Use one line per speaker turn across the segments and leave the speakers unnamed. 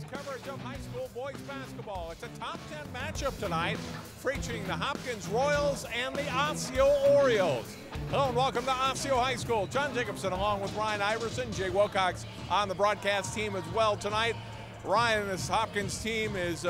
Comcast coverage of high school boys basketball. It's a top 10 matchup tonight featuring the Hopkins Royals and the Osseo Orioles. Hello and welcome to Osseo High School. John Jacobson along with Ryan Iverson, Jay Wilcox on the broadcast team as well tonight. Ryan, this Hopkins team is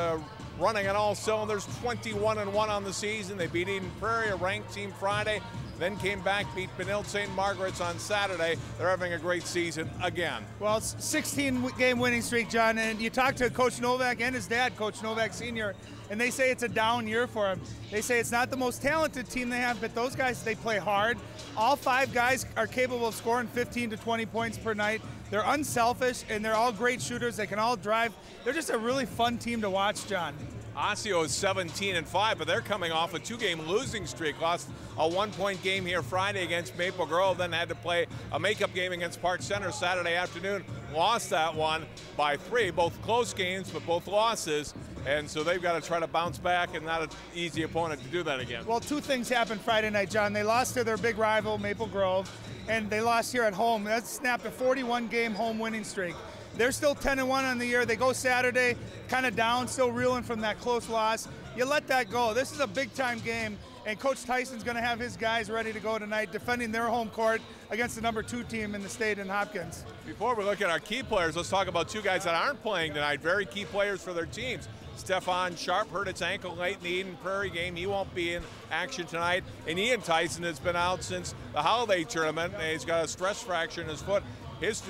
running on all cylinders, 21-1 on the season. They beat Eden Prairie, a ranked team, Friday, then came back, beat Benilde St. Margaret's on Saturday. They're having a great season again.
Well, it's 16-game winning streak, John, and you talk to Coach Novak and his dad, Coach Novak Sr., and they say it's a down year for him. They say it's not the most talented team they have, but those guys, they play hard. All 5 guys are capable of scoring 15 to 20 points per night. They're unselfish, and they're all great shooters. They can all drive. They're just a really fun team to watch, John.
Osseo is 17-5, but they're coming off a 2-game losing streak. Lost a 1-point game here Friday against Maple Grove, then had to play a makeup game against Park Center Saturday afternoon. Lost that one by 3, both close games, but both losses. And so they've got to try to bounce back, and not an easy opponent to do that again.
Well, 2 things happened Friday night, John. They lost to their big rival, Maple Grove, and they lost here at home. That snapped a 41-game home winning streak. They're still 10-1 on the year. They go Saturday, kind of down, still reeling from that close loss. You let that go. This is a big-time game, and Coach Tyson's going to have his guys ready to go tonight, defending their home court against the number 2 team in the state in Hopkins.
Before we look at our key players, let's talk about 2 guys that aren't playing tonight, very key players for their teams. Stephon Sharp hurt his ankle late in the Eden Prairie game. He won't be in action tonight. And Ian Tyson has been out since the holiday tournament. He's got a stress fracture in his foot. His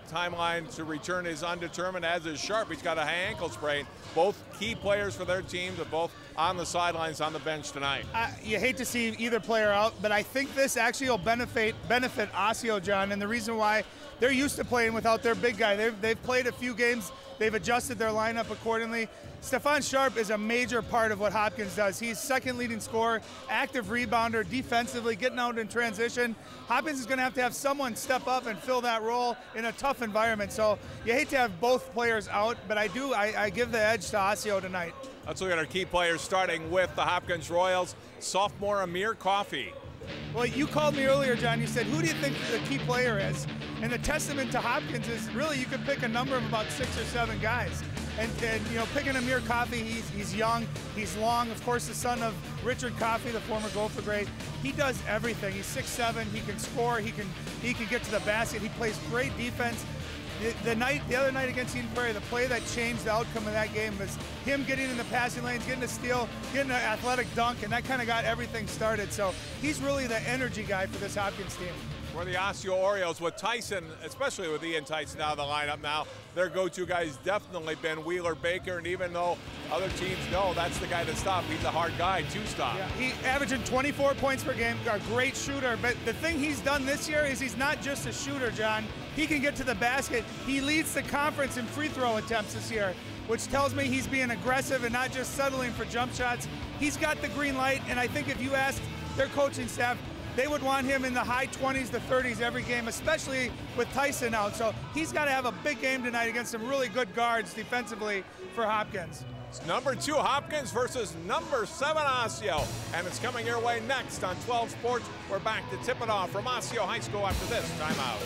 timeline to return is undetermined, as is Sharp. He's got a high ankle sprain. Both key players for their teams are both on the sidelines on the bench tonight.
You hate to see either player out, but I think this actually will benefit Osseo, John, and the reason why, they're used to playing without their big guy. They've played a few games. They've adjusted their lineup accordingly. Stephon Sharp is a major part of what Hopkins does. He's second leading scorer, active rebounder, defensively, getting out in transition. Hopkins is going to have someone step up and fill that role in a tough environment. So you hate to have both players out, but I give the edge to Osseo tonight.
Let's look at our key players, starting with the Hopkins Royals. Sophomore Amir Coffey.
Well, you called me earlier, John. You said, who do you think the key player is? And the testament to Hopkins is really you could pick a number of about 6 or 7 guys. And you know, picking Amir Coffey, he's young, he's long. Of course, the son of Richard Coffey, the former Gopher great. He does everything. He's 6'7", he can score, he can get to the basket. He plays great defense. The other night against Eden Prairie, the play that changed the outcome of that game was him getting in the passing lanes, getting a steal, getting an athletic dunk, and that kind of got everything started. So he's really the energy guy for this Hopkins team.
For the Osseo Orioles, with Tyson, especially with Ian Tyson out of the lineup now, their go-to guy's definitely been Wheeler Baker, and even though other teams know that's the guy to stop, he's a hard guy to stop.
Yeah, he averaging 24 points per game, a great shooter, but the thing he's done this year is he's not just a shooter, John. He can get to the basket. He leads the conference in free throw attempts this year, which tells me he's being aggressive and not just settling for jump shots. He's got the green light, and I think if you ask their coaching staff, they would want him in the high 20s to 30s every game, especially with Tyson out. So he's got to have a big game tonight against some really good guards defensively for Hopkins.
It's number 2 Hopkins versus number 7 Osseo. And it's coming your way next on 12 Sports. We're back to tip it off from Osseo High School after this timeout.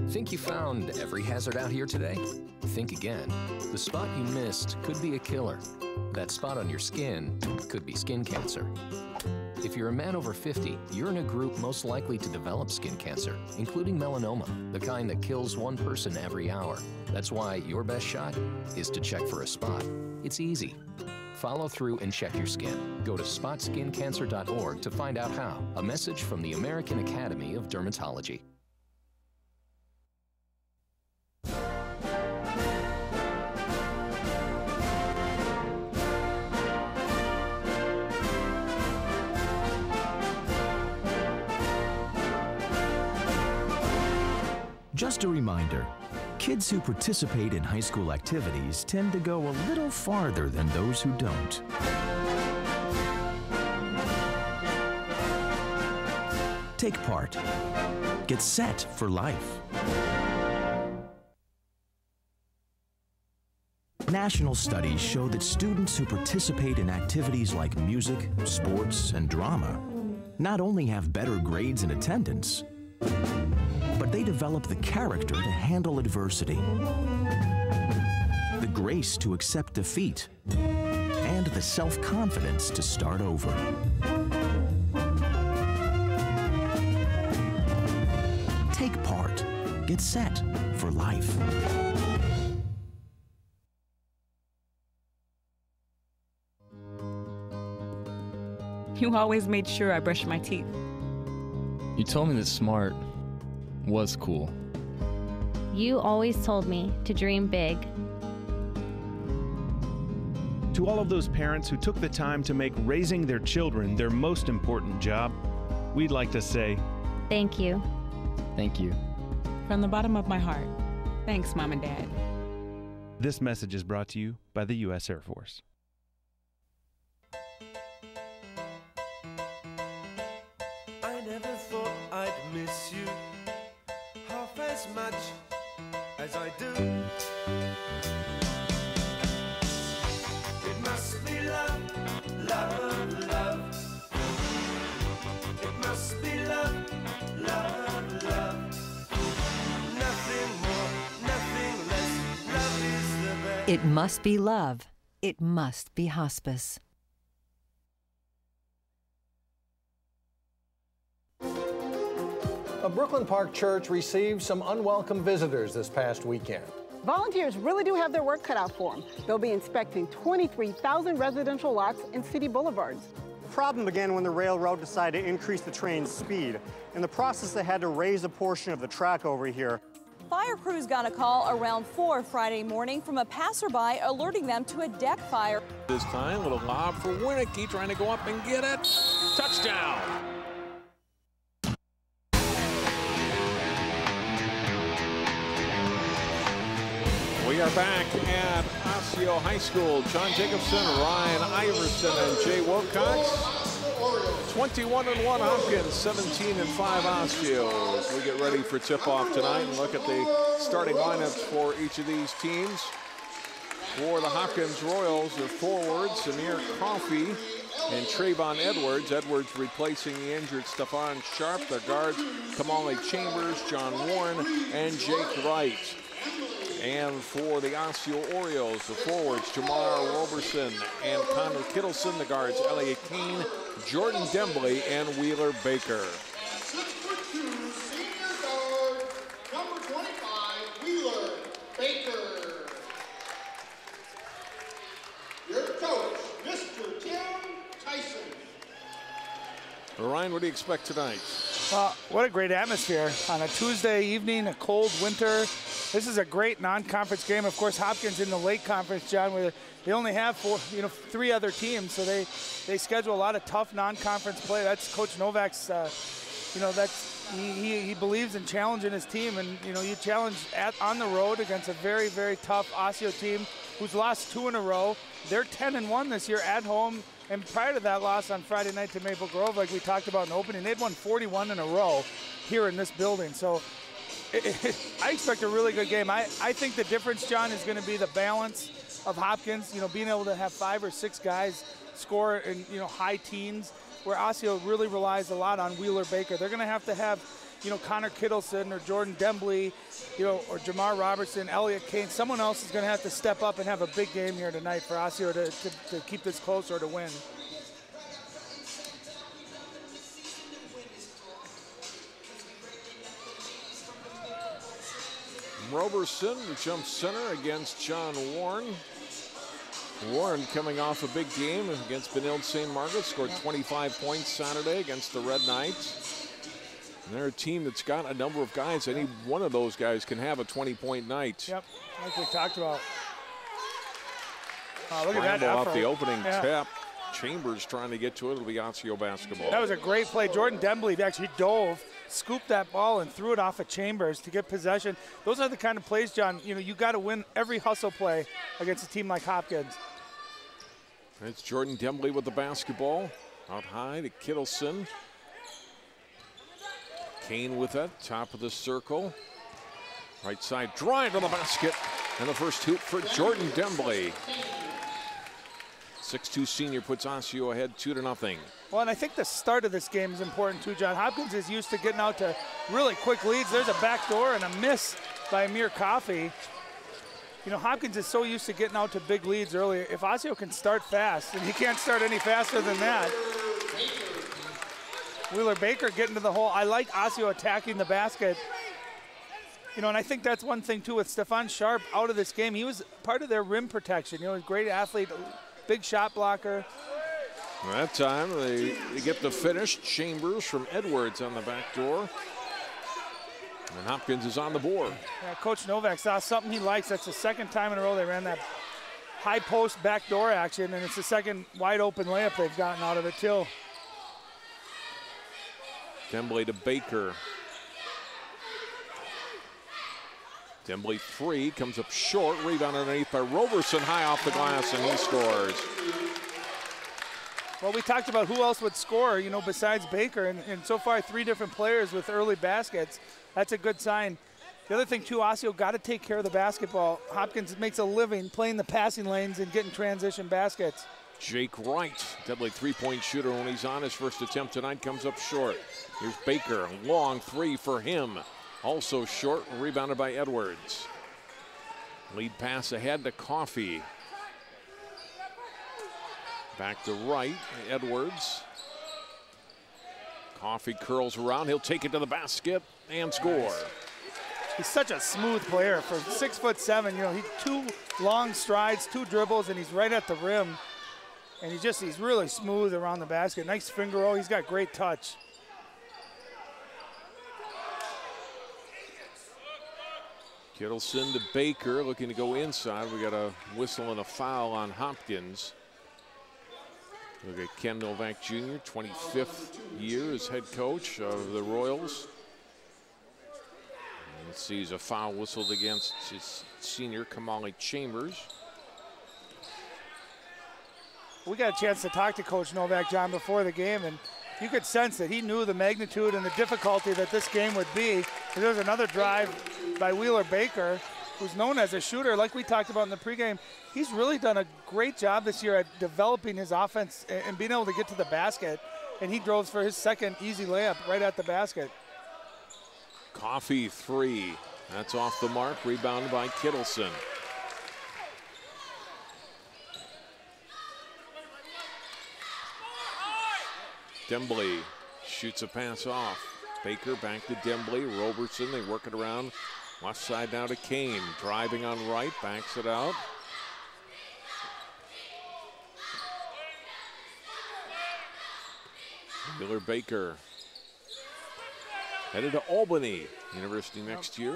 Think you found every hazard out here today? Think again. The spot you missed could be a killer. That spot on your skin could be skin cancer. If you're a man over 50, you're in a group most likely to develop skin cancer, including melanoma, the kind that kills 1 person every hour. That's why your best shot is to check for a spot. It's easy. Follow through and check your skin. Go to spotskincancer.org to find out how. A message from the American Academy of Dermatology.
Just a reminder, kids who participate in high school activities tend to go a little farther than those who don't. Take part. Get set for life. National studies show that students who participate in activities like music, sports, and drama not only have better grades and attendance, but they develop the character to handle adversity, the grace to accept defeat, and the self-confidence to start over. Take part. Get set for life.
You always made sure I brushed my teeth.
You told me that smart was cool.
You always told me to dream big.
To all of those parents who took the time to make raising their children their most important job, we'd like to say,
thank you.
Thank you.
From the bottom of my heart, thanks, Mom and Dad.
This message is brought to you by the U.S. Air Force.
I never thought I'd miss you half as much as I do. It must be love, love, love. It must be love, love, love. Nothing more, nothing less. Love is the best.
It must be love. It must be hospice.
A Brooklyn Park church received some unwelcome visitors this past weekend.
Volunteers really do have their work cut out for them. They'll be inspecting 23,000 residential lots and city boulevards.
The problem began when the railroad decided to increase the train's speed. In the process, they had to raise a portion of the track over here.
Fire crews got a call around 4 Friday morning from a passerby alerting them to a deck fire.
This time, little lob for Winicky, trying to go up and get it. Touchdown! We are back at Osseo High School. John Jacobson, Ryan Iverson, and Jay Wilcox. 21-1 Hopkins, 17-5 Osseo. As we get ready for tip-off tonight and look at the starting lineups for each of these teams. For the Hopkins Royals, their forwards, Samir Coffey and Trayvon Edwards. Edwards replacing the injured Stephon Sharp. The guards, Kamali Chambers, John Warren, and Jake Wright. And for the Osseo Orioles, the forwards, Jamar Roberson and Connor Kittleson. The guards, Elliot Kane, Jordan Dembley, and Wheeler Baker.
6'2", senior guard, number 25, Wheeler Baker. Your coach, Mr. Tim Tyson.
Ryan, what do you expect tonight?
What a great atmosphere on a Tuesday evening, a cold winter. This is a great non-conference game. Of course, Hopkins in the Lake Conference, John, where they only have three other teams, so they schedule a lot of tough non-conference play. That's Coach Novak's. He believes in challenging his team, and you challenge on the road against a very, very tough Osseo team who's lost 2 in a row. They're 10-1 this year at home, and prior to that loss on Friday night to Maple Grove, like we talked about in the opening, they'd won 41 in a row here in this building. So I expect a really good game. I think the difference, John, is going to be the balance of Hopkins, being able to have 5 or 6 guys score in, high teens, where Osseo really relies a lot on Wheeler Baker. They're going to have Connor Kittleson or Jordan Dembley, or Jamar Robertson, Elliot Kane. Someone else is going to have to step up and have a big game here tonight for Osseo to keep this close or to win.
Roberson jumps center against John Warren. Warren coming off a big game against Benilde St. Margaret, scored 25 points Saturday against the Red Knights. And they're a team that's got a number of guys. Any one of those guys can have a 20-point night.
Yep, like we talked about. Look
at that
effort.
Off the opening tap. Chambers trying to get to it. It'll be Osseo basketball.
That was a great play. Jordan Dembley actually dove, scooped that ball and threw it off of Chambers to get possession. Those are the kind of plays, John, you got to win every hustle play against a team like Hopkins.
It's Jordan Dembley with the basketball. Out high to Kittleson. Kane with it, top of the circle. Right side drive to the basket. And the first hoop for Jordan Dembley. 6'2" senior puts Osseo ahead 2-0.
Well, and I think the start of this game is important too, John. Hopkins is used to getting out to really quick leads. There's a backdoor and a miss by Amir Coffey. Hopkins is so used to getting out to big leads early. If Osseo can start fast, and he can't start any faster than that. Wheeler Baker getting to the hole. I like Osseo attacking the basket. And I think that's one thing too with Stephon Sharp out of this game. He was part of their rim protection. He's a great athlete, big shot blocker.
That time they get the finish. Chambers from Edwards on the back door. And Hopkins is on the board.
Yeah, Coach Novak saw something he likes. That's the second time in a row they ran that high post backdoor action, and it's the second wide open layup they've gotten out of it too.
Dembley to Baker. Dembley 3 comes up short. Rebound underneath by Roberson, high off the glass, and he scores.
Well, we talked about who else would score, besides Baker, and so far 3 different players with early baskets. That's a good sign. The other thing, too, Osseo got to take care of the basketball. Hopkins makes a living playing the passing lanes and getting transition baskets.
Jake Wright, deadly three-point shooter when he's on. His first attempt tonight comes up short. Here's Baker, long 3 for him. Also short, rebounded by Edwards. Lead pass ahead to Coffey. Back to Wright, Edwards. Coffey curls around, he'll take it to the basket and score.
He's such a smooth player for 6'7". He 2 long strides, 2 dribbles, and he's right at the rim. And he's really smooth around the basket. Nice finger roll, he's got great touch.
Kittleson to Baker, looking to go inside. We got a whistle and a foul on Hopkins. Look at Ken Novak Jr., 25th year as head coach of the Royals. And sees a foul whistled against his senior, Kamali Chambers.
We got a chance to talk to Coach Novak, John, before the game, and you could sense that he knew the magnitude and the difficulty that this game would be. There's another drive by Wheeler Baker, who's known as a shooter, like we talked about in the pregame. He's really done a great job this year at developing his offense and being able to get to the basket. And he drove for his second easy layup right at the basket.
Coffey 3. That's off the mark. Rebounded by Kittleson. Dembley shoots a pass off. Baker back to Dembley. Roberson, they work it around. Left side now to Kane. Driving on right, backs it out. Wheeler Baker headed to Albany University next year.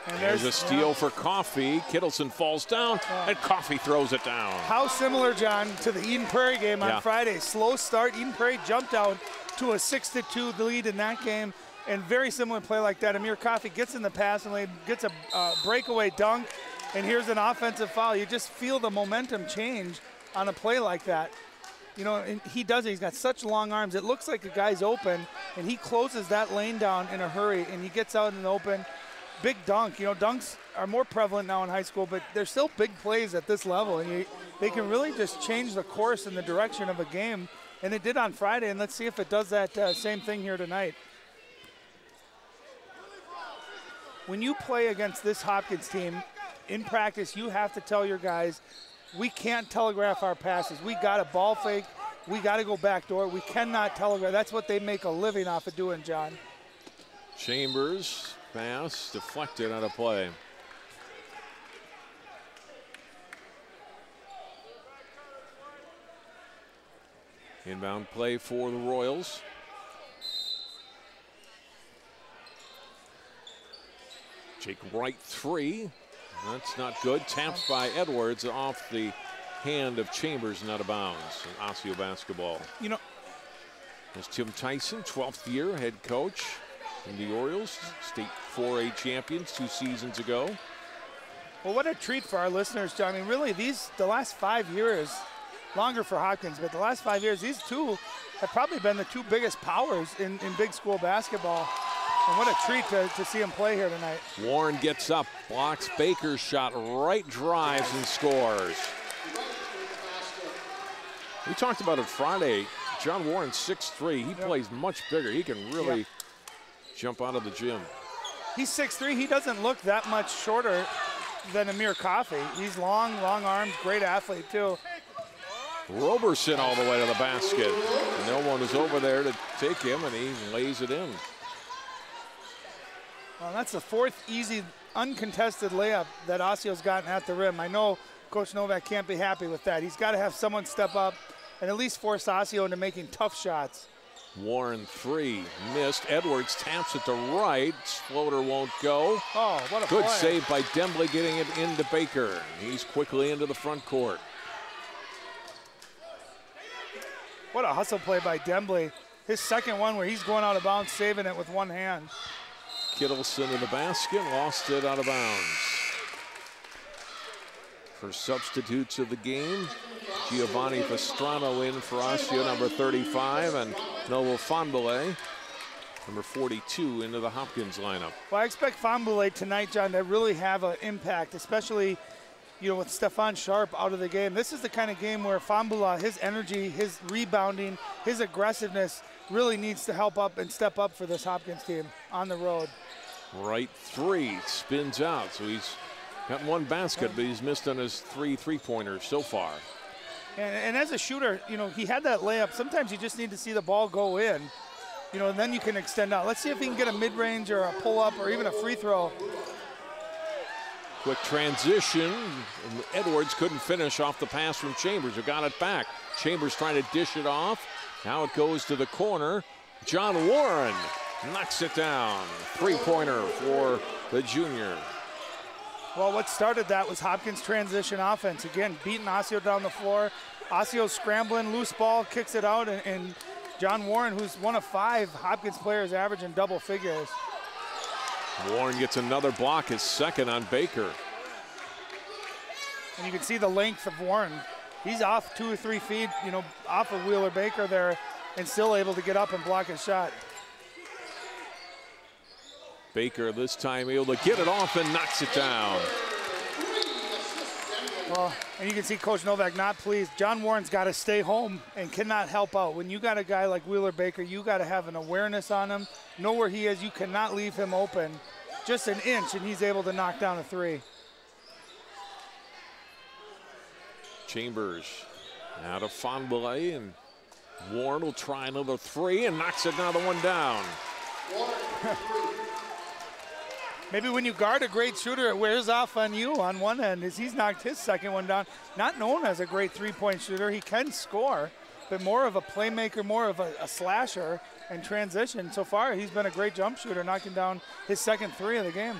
And there's a steal for Coffey. Kittleson falls down, and Coffey throws it down.
How similar, John, to the Eden Prairie game on Friday. Slow start. Eden Prairie jumped out to a 6-2 lead in that game, and very similar play like that. Amir Coffey gets in the passing lane, gets a breakaway dunk, and here's an offensive foul. You just feel the momentum change on a play like that. And he does it. He's got such long arms. It looks like the guy's open, and he closes that lane down in a hurry, and he gets out in the open. Big dunk. Dunks are more prevalent now in high school, but they're still big plays at this level, and they can really just change the course and the direction of a game, and it did on Friday, and let's see if it does that same thing here tonight. When you play against this Hopkins team, in practice, you have to tell your guys, we can't telegraph our passes. We got a ball fake. We got to go backdoor. We cannot telegraph. That's what they make a living off of doing, John.
Chambers. Pass deflected out of play. Inbound play for the Royals. Jake Wright 3. That's not good. Tapped by Edwards off the hand of Chambers and out of bounds. Osseo basketball. There's Tim Tyson, 12th year head coach in the Orioles, state 4A champions 2 seasons ago.
Well, what a treat for our listeners, John. I mean, really, the last 5 years, longer for Hopkins, but the last 5 years, these two have probably been the 2 biggest powers in big school basketball. And what a treat to see him play here tonight.
Warren gets up, blocks Baker's shot, right drives and scores. We talked about it Friday. John Warren, 6'3". He plays much bigger. He can really jump out of the gym.
He's 6'3". He doesn't look that much shorter than Amir Coffey. He's long arms, great athlete too.
Roberson all the way to the basket. No one is over there to take him, and he lays it in.
Well, that's the 4th easy, uncontested layup that Osseo's gotten at the rim. I know Coach Novak can't be happy with that. He's got to have someone step up and at least force Osseo into making tough shots.
Warren 3, missed. Edwards taps it to right. Floater won't go.
Oh, what a
good
play.
save by Dembley, getting it into Baker. He's quickly into the front court.
What a hustle play by Dembley. His second one where he's going out of bounds, saving it with one hand.
Kittleson in the basket, lost it out of bounds. For substitutes of the game, Giovanni Pastrano in for Osseo, number 35, and Noah Fonbele, number 42, into the Hopkins lineup.
Well, I expect Fonbele tonight, John, to really have an impact, especially, you know, with Stefan Sharp out of the game. This is the kind of game where Fonbele, his energy, his rebounding, his aggressiveness really needs to help up and step up for this Hopkins team on the road.
Right 3, spins out, so he's got 1 basket, but he's missed on his 3 3-pointers so far.
And as a shooter, you know, he had that layup. Sometimes you just need to see the ball go in, you know, and then you can extend out. Let's see if he can get a mid-range or a pull-up or even a free throw.
Quick transition. Edwards couldn't finish off the pass from Chambers, who got it back. Chambers trying to dish it off. Now it goes to the corner. John Warren knocks it down. 3-pointer for the junior.
Well, what started that was Hopkins' transition offense. Again, beating Osseo down the floor. Osseo scrambling, loose ball, kicks it out, and John Warren, who's one of 5 Hopkins players averaging double figures.
Warren gets another block, his second on Baker.
And you can see the length of Warren. He's off 2 or 3 feet, you know, off of Wheeler Baker there, and still able to get up and block his shot.
Baker this time able to get it off and knocks it down.
Well, and you can see Coach Novak not pleased. John Warren's got to stay home and cannot help out. When you got a guy like Wheeler Baker, you got to have an awareness on him, know where he is. You cannot leave him open just an inch, and he's able to knock down a 3.
Chambers out of Fonbele, and Warren will try another 3 and knocks another one down.
Maybe when you guard a great shooter, it wears off on you on one end as he's knocked his second one down. Not known as a great 3-point shooter. He can score, but more of a playmaker, more of a slasher and transition. So far, he's been a great jump shooter, knocking down his second 3 of the game.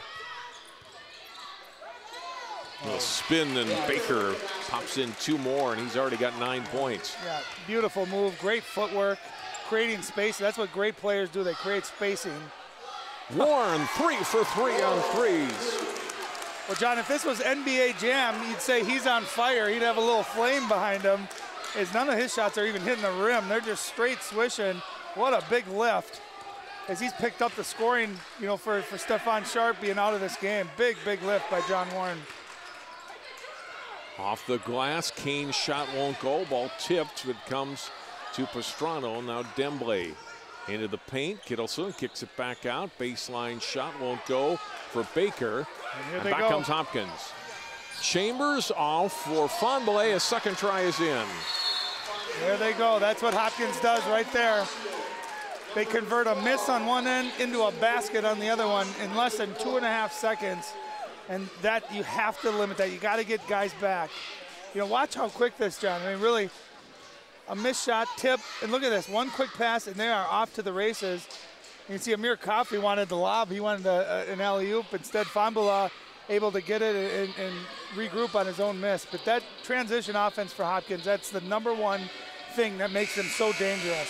A spin, and Baker pops in 2 more, and he's already got 9 points.
Yeah, beautiful move, great footwork, creating space. That's what great players do. They create spacing.
Warren 3 for 3 on 3s.
Well, John, if this was NBA Jam, you'd say he's on fire. He'd have a little flame behind him, as none of his shots are even hitting the rim. They're just straight swishing. What a big lift, as he's picked up the scoring, you know, for Stefan Sharp being out of this game. Big lift by John Warren.
Off the glass, Kane's shot won't go. Ball tipped, it comes to Pastrano. Now Dembley into the paint. Kittleson kicks it back out. Baseline shot won't go for Baker. And back comes Hopkins. Chambers off for Fonbele. A second try is in.
There they go. That's what Hopkins does right there. They convert a miss on one end into a basket on the other one in less than 2.5 seconds. And that, you have to limit that. You got to get guys back. You know, watch how quick this, John. I mean, really, a missed shot, tip, and look at this. One quick pass, and they are off to the races. You can see Amir Coffey wanted the lob. He wanted an alley-oop. Instead, Fonbele able to get it and regroup on his own miss. But that transition offense for Hopkins, that's the #1 thing that makes them so dangerous.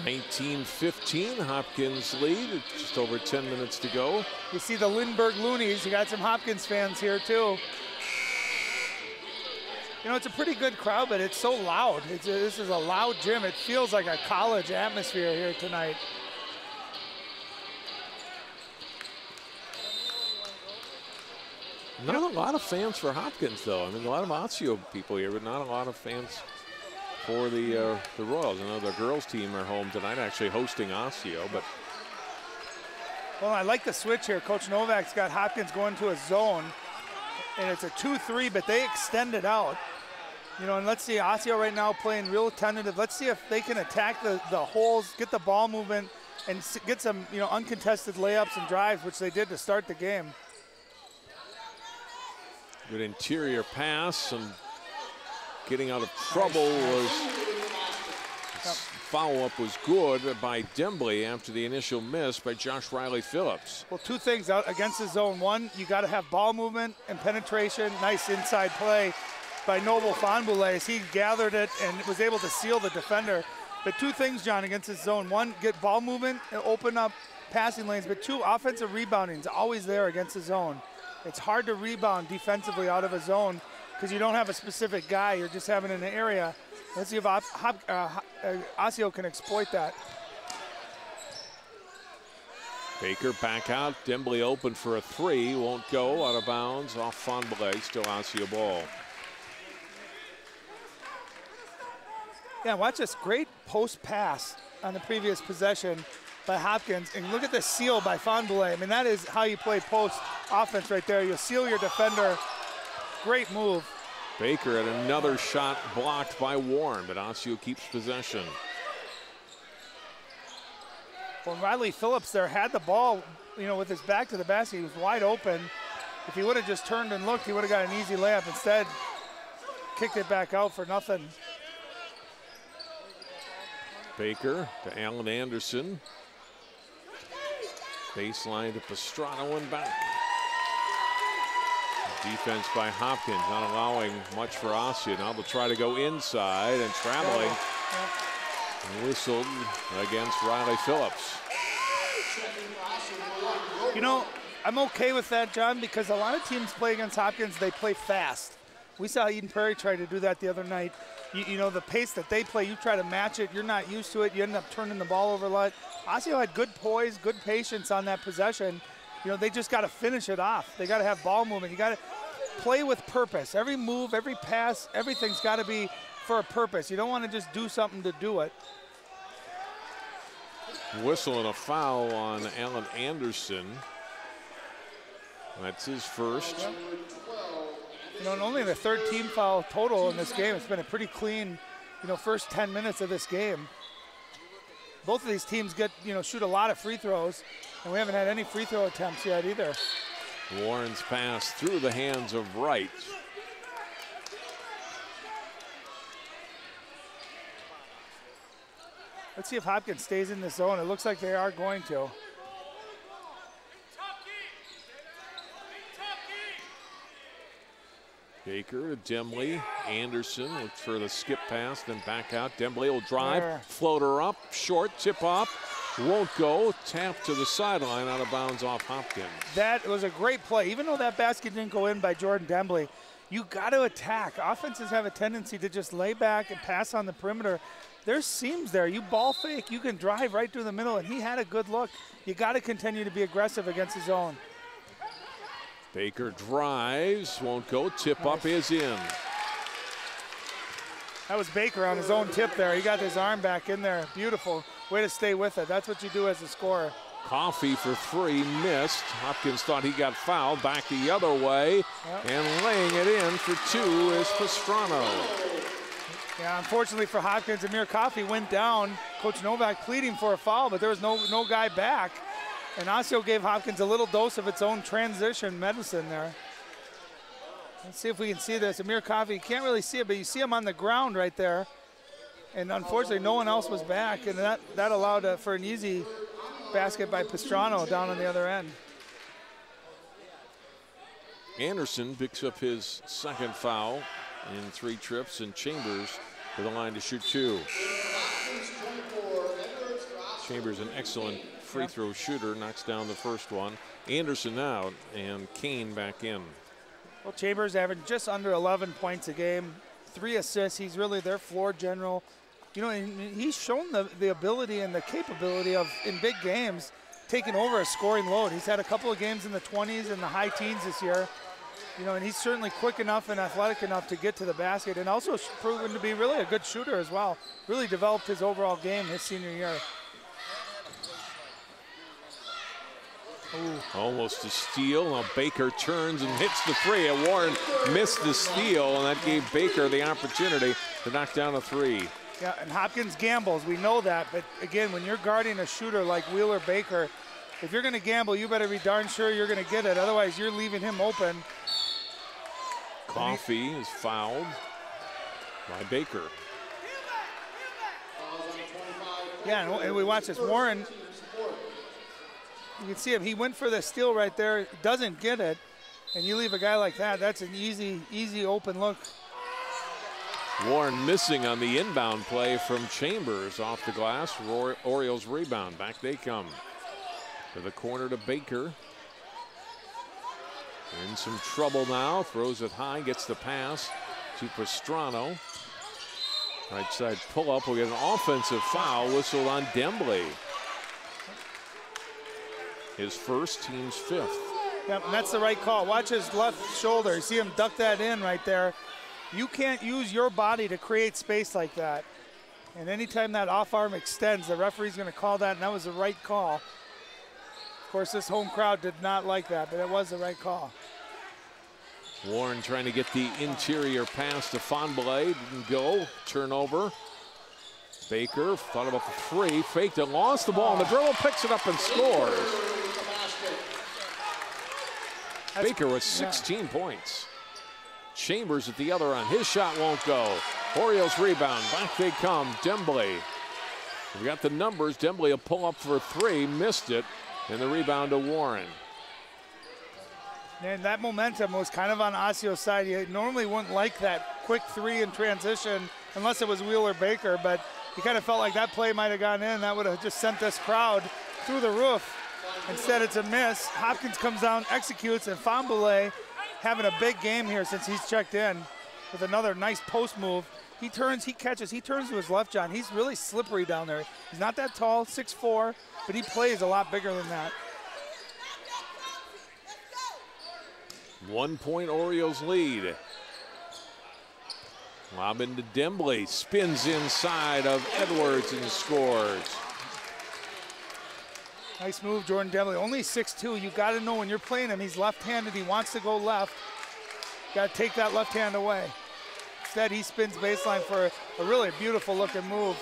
19-15, Hopkins lead, just over 10 minutes to go.
You see the Lindbergh Loonies. You got some Hopkins fans here too. You know, it's a pretty good crowd, but it's so loud. This is a loud gym. It feels like a college atmosphere here tonight.
Not a lot of fans for Hopkins, though. I mean, a lot of Osseo people here, but not a lot of fans for the Royals. I know the girls' team are home tonight, actually hosting Osseo, but.
Well, I like the switch here. Coach Novak's got Hopkins going to a zone, and it's a 2-3, but they extend it out. You know, and let's see, Osseo right now playing real tentative. Let's see if they can attack the holes, get the ball movement, and get some, you know, uncontested layups and drives, which they did to start the game.
Good interior pass, and getting out of trouble was, follow-up was good by Dembley after the initial miss by Josh Riley Phillips.
Well, two things out against the zone. One, you got to have ball movement and penetration. Nice inside play by Noble Fonboulay as he gathered it and was able to seal the defender. But two things, John, against this zone. One, get ball movement and open up passing lanes. But two, offensive rebounding is always there against the zone. It's hard to rebound defensively out of a zone because you don't have a specific guy. You're just having an area. Let's see if Osseo can exploit that.
Baker back out. Dembley open for a three. Won't go. Out of bounds. Off Fonboulay. Still Osseo ball.
Yeah, watch this great post pass on the previous possession by Hopkins. And look at the seal by Fonboulay. I mean, that is how you play post offense right there. You'll seal your defender. Great move.
Baker had another shot blocked by Warren, but Osseo keeps possession.
Well, Riley Phillips there had the ball, you know, with his back to the basket. He was wide open. If he would have just turned and looked, he would have got an easy layup. Instead, kicked it back out for nothing.
Baker to Allen Anderson. Baseline to Pastrana and back. Defense by Hopkins, not allowing much for Osseo. Now they'll try to go inside, and traveling. Whistled against Riley Phillips.
You know, I'm okay with that, John, because a lot of teams play against Hopkins, they play fast. We saw Eden Prairie try to do that the other night. You know, the pace that they play, you try to match it, you're not used to it, you end up turning the ball over a lot. Osseo had good poise, good patience on that possession. You know, they just got to finish it off. They got to have ball movement. You got to play with purpose. Every move, every pass, everything's got to be for a purpose. You don't want to just do something to do it.
Whistle and a foul on Allen Anderson. That's his first.
You know, and only the third team foul total in this game. It's been a pretty clean, you know, first 10 minutes of this game. Both of these teams shoot a lot of free throws, and we haven't had any free throw attempts yet either.
Warren's pass through the hands of Wright.
Let's see if Hopkins stays in the zone. It looks like they are going to.
Baker to Dembley. Anderson looks for the skip pass, then back out. Dembley will drive, floater up, short, tip off. Won't go. Tap to the sideline, out of bounds off Hopkins.
That was a great play. Even though that basket didn't go in by Jordan Dembley, you got to attack. Offenses have a tendency to just lay back and pass on the perimeter. There's seams there. You ball fake, you can drive right through the middle, and he had a good look. You got to continue to be aggressive against his own.
Baker drives, won't go. Tip up is in.
That was Baker on his own tip there. He got his arm back in there. Beautiful way to stay with it. That's what you do as a scorer.
Coffey for three, missed. Hopkins thought he got fouled. Back the other way, and laying it in for two is Pastrana.
Yeah, unfortunately for Hopkins, Amir Coffey went down. Coach Novak pleading for a foul, but there was no guy back. And Osseo gave Hopkins a little dose of its own transition medicine there. Let's see if we can see this. Amir Coffey, you can't really see it, but you see him on the ground right there. And unfortunately, no one else was back, and that allowed for an easy basket by Pastrana down on the other end.
Anderson picks up his second foul in 3 trips, and Chambers to the line to shoot 2. Chambers, an excellent free throw shooter, knocks down the first one. Anderson out, and Kane back in.
Well, Chambers averaged just under 11 points a game, 3 assists. He's really their floor general. You know, and he's shown the ability and the capability of, in big games, taking over a scoring load. He's had a couple of games in the 20s and the high teens this year. You know, and he's certainly quick enough and athletic enough to get to the basket, and also proven to be really a good shooter as well. Really developed his overall game his senior year.
Ooh. Almost a steal. Now Baker turns and hits the three. And Warren missed the steal, and that gave Baker the opportunity to knock down a three.
Yeah, and Hopkins gambles. We know that. But again, when you're guarding a shooter like Wheeler Baker, if you're going to gamble, you better be darn sure you're going to get it. Otherwise, you're leaving him open.
Coffee is fouled by Baker.
Yeah, and we watch this. Warren, you can see him. He went for the steal right there, doesn't get it, and you leave a guy like that. That's an easy open look.
Warren missing on the inbound play from Chambers off the glass. Orioles rebound. Back they come. To the corner to Baker. In some trouble now. Throws it high. Gets the pass to Pastrano. Right side pull up. We'll get an offensive foul whistled on Dembley. His first, team's fifth.
Yep, and that's the right call. Watch his left shoulder. You see him duck that in right there. You can't use your body to create space like that. And anytime that off arm extends, the referee's going to call that, and that was the right call. Of course, this home crowd did not like that, but it was the right call.
Warren trying to get the interior pass to Fonbele. Didn't go. Turnover. Baker thought about the three, faked it, lost the ball, and the dribble picks it up and scores. Baker with 16 points. Chambers at the other end. His shot won't go. Orioles rebound. Back they come. Dembley. We got the numbers. Dembley will pull up for three. Missed it. And the rebound to Warren.
And that momentum was kind of on Osseo's side. You normally wouldn't like that quick three in transition unless it was Wheeler Baker, but you kind of felt like that play might have gone in. That would have just sent this crowd through the roof. Instead, it's a miss. Hopkins comes down, executes, and Fonbele having a big game here since he's checked in with another nice post move. He turns, he catches, he turns to his left, John. He's really slippery down there. He's not that tall, 6'4", but he plays a lot bigger than that.
1 point Orioles lead. Lob into Dembley, spins inside of Edwards and scores.
Nice move, Jordan Dembley. Only 6'2". You got to know when you're playing him, he's left-handed. He wants to go left. Got to take that left hand away. Instead, he spins baseline for a really beautiful looking move.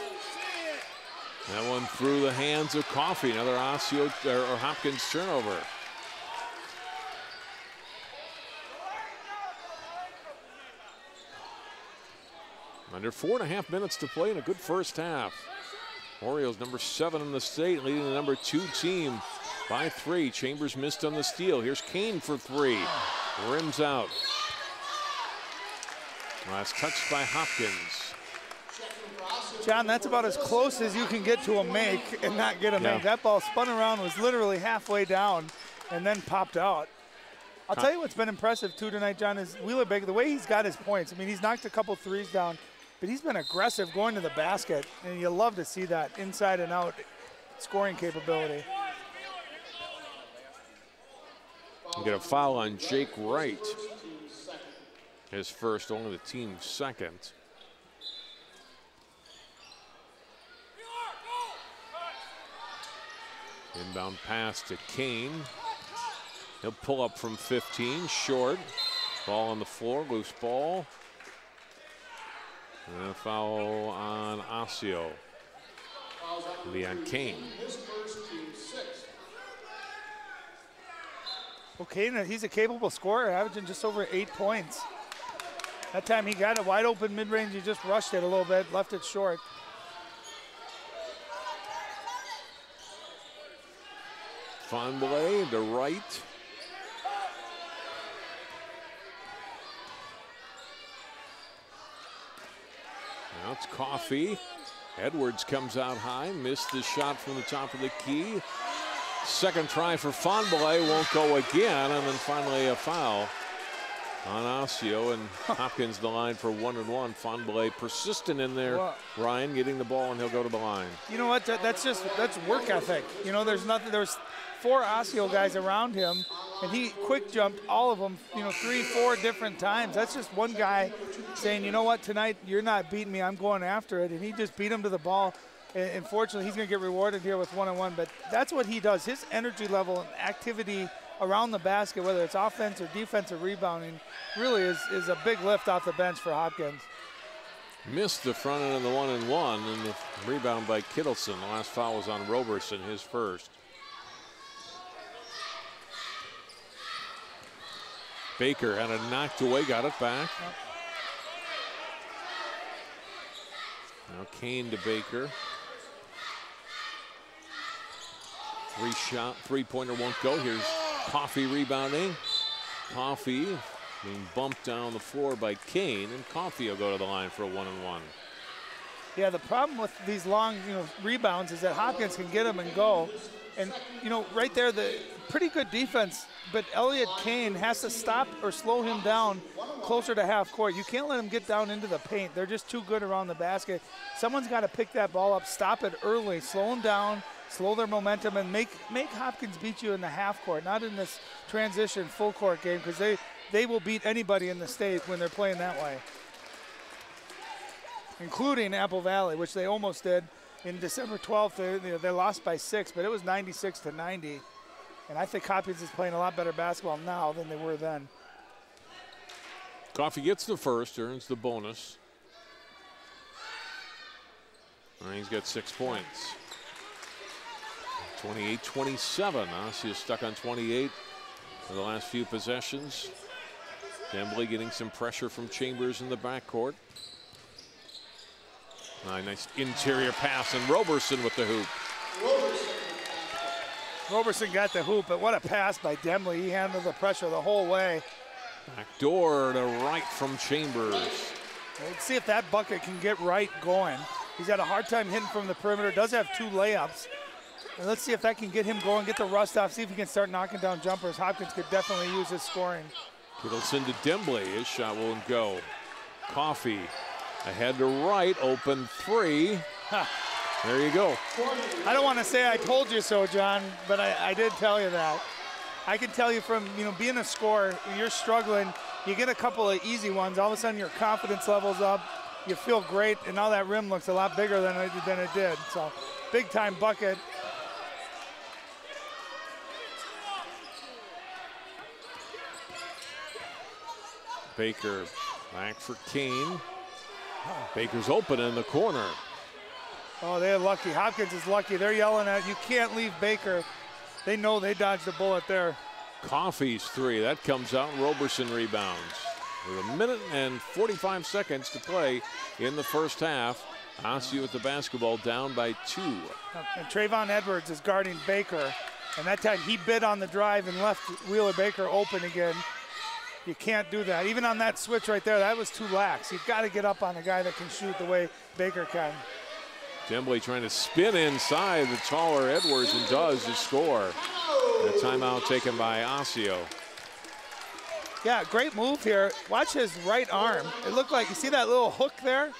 That one through the hands of Coffey. Another Osseo or Hopkins turnover. Under 4.5 minutes to play in a good first half. Orioles number 7 in the state, leading the number 2 team by 3. Chambers missed on the steal. Here's Kane for 3. Rims out. Last touched by Hopkins.
John, that's about as close as you can get to a make and not get a make. That ball spun around, was literally halfway down, and then popped out. I'll tell you what's been impressive too tonight, John, is Wheeler Baker, the way he's got his points. I mean, he's knocked a couple threes down, but he's been aggressive going to the basket, and you love to see that inside and out scoring capability.
We get a foul on Jake Wright. His first, only the team's second. Inbound pass to Kane. He'll pull up from 15, short. Ball on the floor, loose ball. And a foul on Osseo. It'll be on Kane.
Well, Kane, he's a capable scorer, averaging just over 8 points. That time he got a wide open mid-range, he just rushed it a little bit, left it short.
Fonbele to right. Now it's Coffey. Edwards comes out high, missed the shot from the top of the key. Second try for Fonbele, won't go again, and then finally a foul on Osseo, and Hopkins the line for 1-1. Fonbele persistent in there. Well, Ryan getting the ball, and he'll go to the line.
You know what? That's work ethic. You know, there's 4 Osseo guys around him, and he quick jumped all of them, 3, 4 different times. That's just one guy saying, you know what, tonight you're not beating me, I'm going after it, and he just beat him to the ball. And fortunately, he's going to get rewarded here with 1-1, but that's what he does. His energy level and activity around the basket, whether it's offense or defense or rebounding, really is a big lift off the bench for Hopkins.
Missed the front end of the 1-1, and the rebound by Kittleson. The last foul was on Roberson, his first. Baker had it knocked away, got it back. Now Kane to Baker. Three-pointer won't go. Here's Coffey rebounding. Coffey being bumped down the floor by Kane, and Coffey will go to the line for a 1-1.
Yeah, the problem with these long, rebounds is that Hopkins can get them and go. And, right there, the pretty good defense, but Elliott Kane has to stop or slow him down closer to half court. You can't let him get down into the paint. They're just too good around the basket. Someone's got to pick that ball up, stop it early, slow them down, slow their momentum, and make Hopkins beat you in the half court, not in this transition full court game, because they will beat anybody in the state when they're playing that way, including Apple Valley, which they almost did in December 12th. They lost by 6, but it was 96-90. And I think Hopkins is playing a lot better basketball now than they were then.
Coffey gets the first, earns the bonus. And he's got 6 points. 28-27. Osseo stuck on 28 for the last few possessions. Dembley getting some pressure from Chambers in the backcourt. Nice interior pass, and Roberson with the hoop.
Roberson got the hoop, but what a pass by Dembley. He handled the pressure the whole way.
Back door to right from Chambers.
Let's see if that bucket can get right going. He's had a hard time hitting from the perimeter, does have 2 layups. And let's see if that can get him going, get the rust off, see if he can start knocking down jumpers. Hopkins could definitely use his scoring.
Kittleson to Dembley. His shot won't go. Coffey ahead to right, open 3. There you go.
I don't want to say I told you so, John, but I did tell you that. I can tell you from being a scorer, you're struggling, you get a couple of easy ones, all of a sudden your confidence level's up, you feel great, and now that rim looks a lot bigger than it did. So big time bucket.
Baker back for Kane. Baker's open in the corner.
Oh, they're lucky. Hopkins is lucky. They're yelling at you can't leave Baker. They know they dodged a bullet there.
Coffey's 3. That comes out, and Roberson rebounds. With 1 minute and 45 seconds to play in the first half. Osseo with the basketball down by 2.
And Trayvon Edwards is guarding Baker. And that time he bid on the drive and left Wheeler Baker open again. You can't do that. Even on that switch right there, that was too lax. You've got to get up on a guy that can shoot the way Baker can.
Dembley trying to spin inside the taller Edwards, and does to score. And a timeout taken by Osseo.
Yeah, great move here. Watch his right arm. It looked like, you see that little hook there?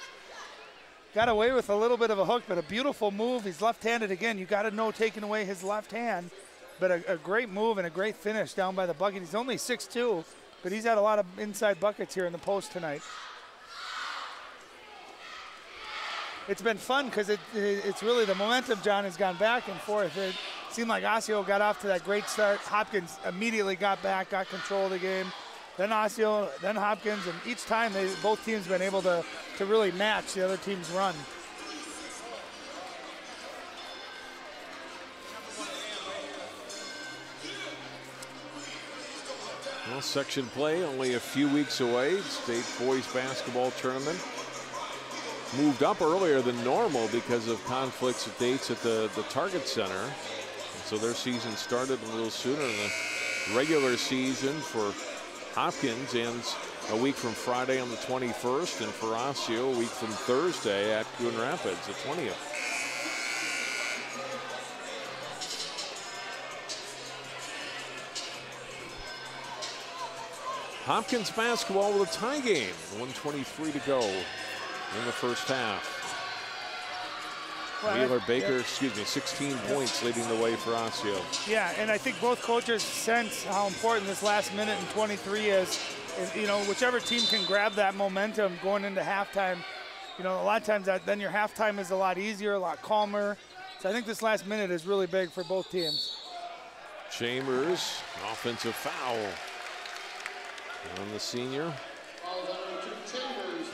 Got away with a little bit of a hook, but a beautiful move. He's left-handed again. You got to know taking away his left hand. But a great move and a great finish down by the bucket. He's only 6'2", but he's had a lot of inside buckets here in the post tonight. It's been fun because it's really the momentum, John, has gone back and forth. It seemed like Osseo got off to that great start. Hopkins immediately got back, got control of the game. Then Osseo, then Hopkins, and each time both teams been able to really match the other team's run.
Well, section play only a few weeks away. State boys basketball tournament moved up earlier than normal because of conflicts of dates at the Target Center. And so their season started a little sooner than the regular season for Hopkins ends a week from Friday on the 21st, and for Osseo, a week from Thursday at Coon Rapids, the 20th. Hopkins basketball with a tie game. 1:23 to go in the first half. Wheeler Baker, 16 points leading the way for Osseo.
Yeah, and I think both coaches sense how important this last minute and 23 is. You know, whichever team can grab that momentum going into halftime, you know, a lot of times then your halftime is a lot easier, a lot calmer. So I think this last minute is really big for both teams.
Chambers, offensive foul on the senior.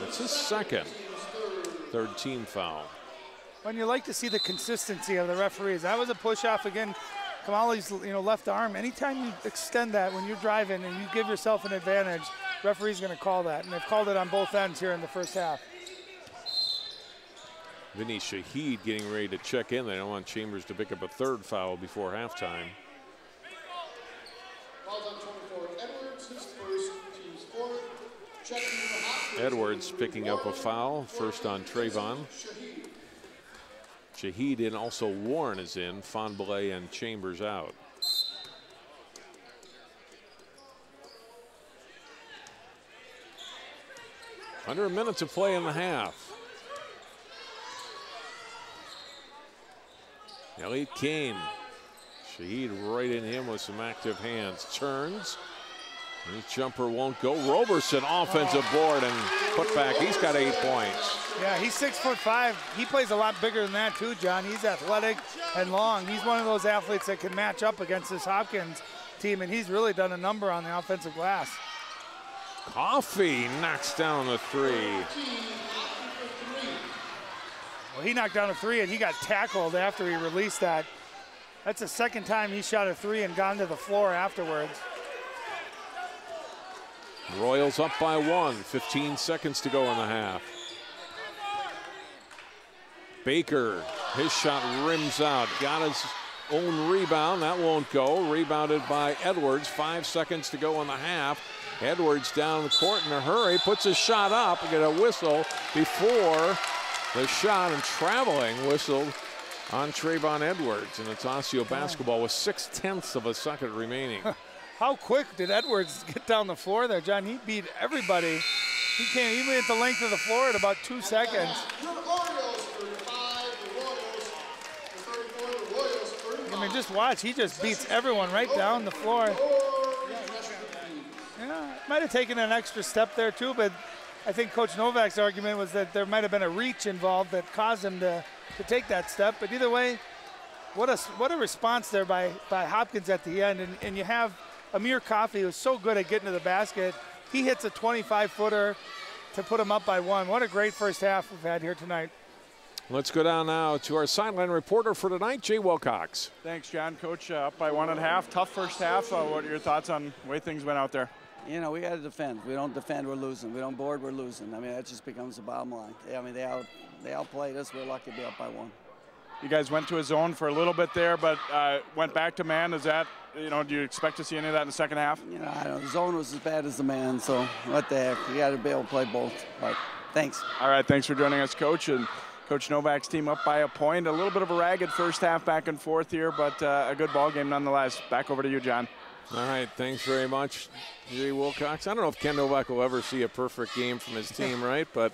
That's his third team foul.
When you like to see the consistency of the referees. That was a push-off again. Kamali's, left arm. Anytime you extend that when you're driving and you give yourself an advantage, referee's going to call that. And they've called it on both ends here in the first half.
Vinny Shahid getting ready to check in. They don't want Chambers to pick up a third foul before halftime. Edwards picking up a foul, first on Trayvon. Shahid in, also Warren is in, Fonbele and Chambers out. Under a minute to play in the half. Elliott Kane. Shahid right in him with some active hands. Turns. His jumper won't go. Roberson offensive board and put back. He's got 8 points.
Yeah, he's 6'5". He plays a lot bigger than that too, John. He's athletic and long. He's one of those athletes that can match up against this Hopkins team, and he's really done a number on the offensive glass.
Coffey knocks down the three.
Well, he knocked down a three, and he got tackled after he released that. That's the second time he shot a three and gone to the floor afterwards.
Royals up by 1, 15 seconds to go in the half. Baker, his shot rims out, got his own rebound, that won't go. Rebounded by Edwards, 5 seconds to go in the half. Edwards down the court in a hurry, puts his shot up, and get a whistle before the shot, and traveling whistle on Trayvon Edwards. And it's Osseo basketball with 6/10 of a second remaining.
How quick did Edwards get down the floor there, John? He beat everybody. He came even at the length of the floor at about 2 seconds. I mean, just watch. He just beats everyone right down the floor. Yeah, might have taken an extra step there too, but I think Coach Novak's argument was that there might have been a reach involved that caused him to take that step. But either way, what a response there by Hopkins at the end. And you have Amir Coffey, who's so good at getting to the basket. He hits a 25-footer to put him up by 1. What a great first half we've had here tonight.
Let's go down now to our sideline reporter for tonight, Jay Wilcox.
Thanks, John. Coach, up by 1.5. Tough first half. What are your thoughts on the way things went out there?
You know, we got to defend. We don't defend, we're losing. We don't board, we're losing. I mean, that just becomes the bottom line. I mean, they outplayed us. We're lucky to be up by 1.
You guys went to a zone for a little bit there, but went back to man. Is that, do you expect to see any of that in the second half?
You know, I don't know. The zone was as bad as the man, so what the heck. You got to be able to play both. But thanks.
All right, thanks for joining us, Coach. And Coach Novak's team up by a point. A little bit of a ragged first half back and forth here, but a good ball game nonetheless. Back over to you, John.
All right, thanks very much, Jay Wilcox. I don't know if Ken Novak will ever see a perfect game from his team, right? But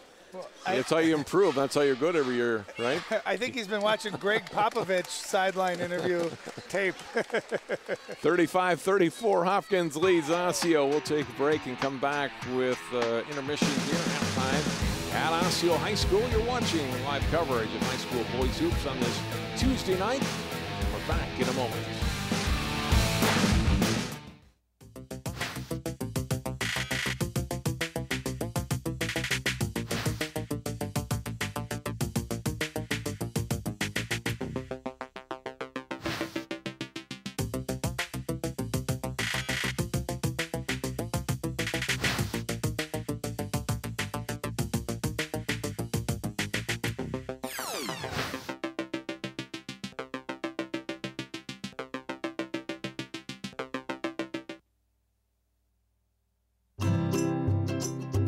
that's how you improve. That's how you're good every year, right?
I think he's been watching Greg Popovich sideline interview tape.
35-34, Hopkins leads Osseo. We'll take a break and come back with intermission here at halftime at Osseo High School. You're watching live coverage of high school boys hoops on this Tuesday night. We're back in a moment.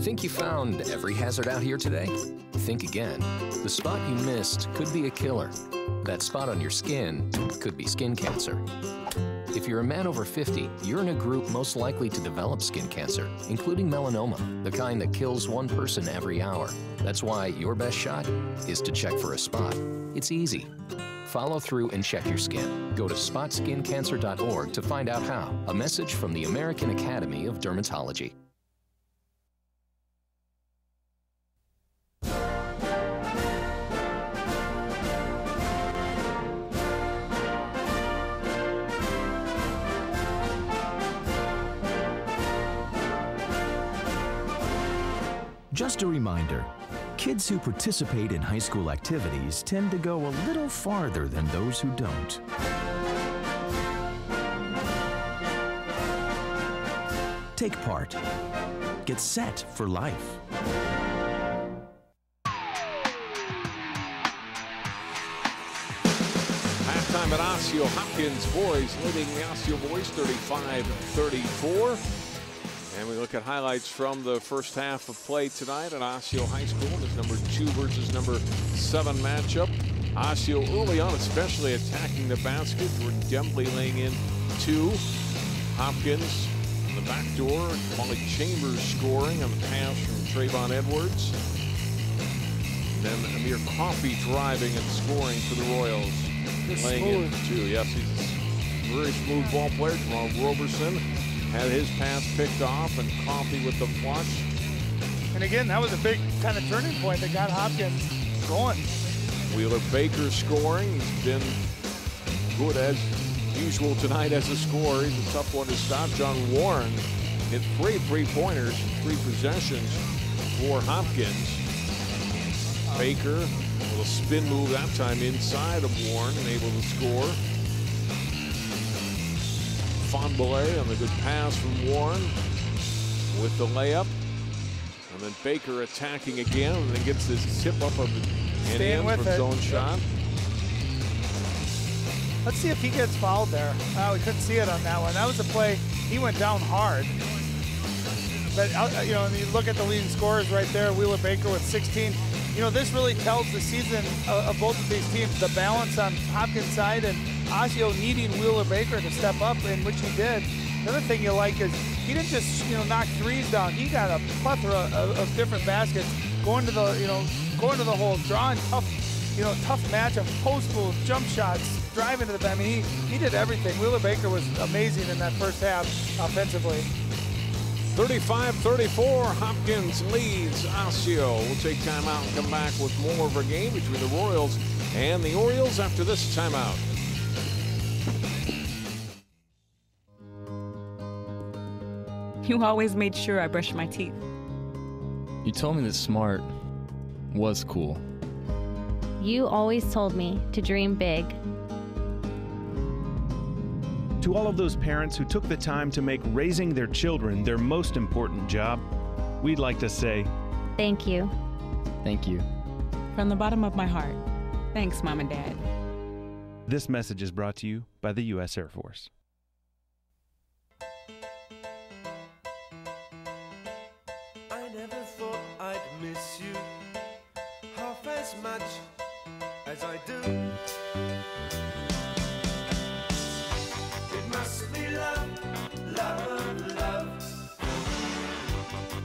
Think you found every hazard out here today? Think again. The spot you missed could be a killer. That spot on your skin could be skin cancer. If you're a man over 50, you're in a group most likely to develop skin cancer, including melanoma, the kind that kills one person every hour. That's why your best shot is to check for a spot. It's easy. Follow through and check your skin. Go to spotskincancer.org to find out how. A message from the American Academy of Dermatology.
Just a reminder, kids who participate in high school activities tend to go a little farther than those who don't. Take part. Get set for life.
Halftime at Osseo. Hopkins boys leading the Osseo boys 35-34. And we look at highlights from the first half of play tonight at Osseo High School. This number 2 versus number 7 matchup. Osseo early on especially attacking the basket. Jordan Dembley laying in 2. Hopkins on the back door. Molly Chambers scoring on the pass from Trayvon Edwards. And then Amir Coffey driving and scoring for the Royals. Laying in 2. Yes, he's a very smooth ball player. Jamal Roberson had his pass picked off, and Coffey with the flush.
And again, that was a big kind of turning point that got Hopkins going.
Wheeler Baker scoring. He's been good as usual tonight as a scorer. He's a tough one to stop. John Warren hit 3 3-pointers in 3 possessions for Hopkins. Baker with a spin move that time inside of Warren and able to score. Fonbele on the good pass from Warren with the layup. And then Baker attacking again and then gets this tip up of an in from his own shot.
Let's see if he gets fouled there. Oh, we couldn't see it on that one. That was a play. He went down hard. But, you know, and you look at the leading scorers right there, Wheeler Baker with 16. You know, this really tells the season of both of these teams, the balance on Hopkins' side and Osseo needing Wheeler Baker to step up, in which he did. Another thing you like is he didn't just, you know, knock threes down. He got a plethora of different baskets, going to the, you know, going to the hole, drawing tough, you know, tough matchup, post moves, jump shots, driving to the basket. I mean, he did everything. Wheeler Baker was amazing in that first half offensively.
35-34, Hopkins leads Osseo. We'll take time out and come back with more of our game between the Royals and the Orioles after this timeout.
You always made sure I brushed my teeth.
You told me that smart was cool.
You always told me to dream big.
To all of those parents who took the time to make raising their children their most important job, we'd like to say,
thank you.
Thank you.
From the bottom of my heart, thanks, Mom and Dad.
This message is brought to you by the U.S. Air Force.
I never thought I'd miss you half as much as I do. It must be love, love, love.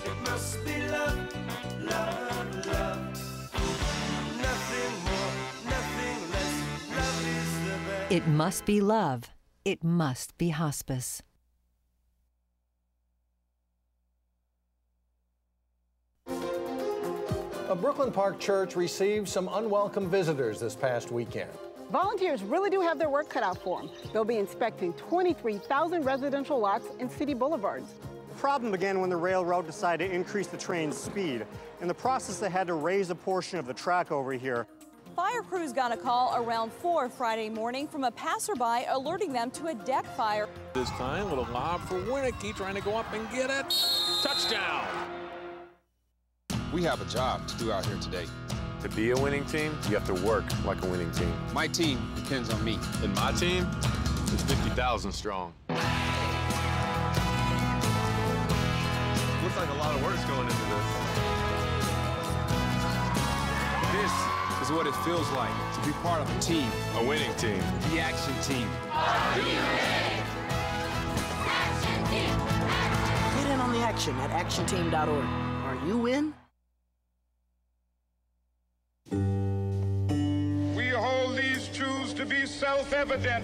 It must be love, love, love. Nothing more, nothing less. Love is the best.
It must be love. It must be hospice.
A Brooklyn Park church received some unwelcome visitors this past weekend.
Volunteers really do have their work cut out for them. They'll be inspecting 23,000 residential lots and city boulevards.
The problem began when the railroad decided to increase the train's speed. In the process, they had to raise a portion of the track over here.
Fire crews got a call around 4 Friday morning from a passerby alerting them to a deck fire.
This time, little lob for Winnicky trying to go up and get it. Touchdown!
We have a job to do out here today.
To be a winning team, you have to work like a winning team.
My team depends on me.
And my team is 50,000 strong. Looks like a lot of work's going into this. is what it feels like to be part of a team. A winning team. The Action Team.
Get in on the action at actionteam.org. Are you in?
We hold these truths to be self-evident,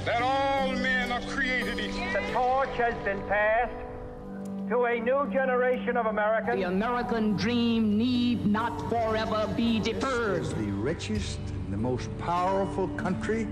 that all men are created equal.
The torch has been passed to a new generation of Americans.
The American dream need not forever be deferred.
This is the richest and the most powerful country.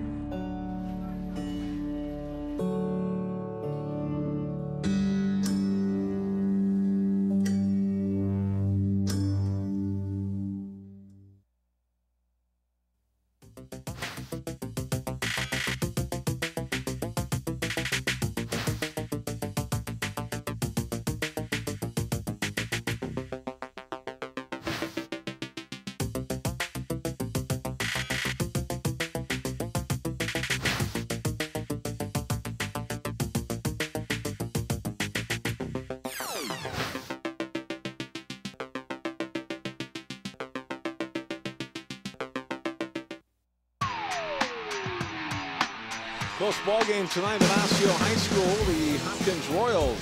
Close ball game tonight at Osseo High School. The Hopkins Royals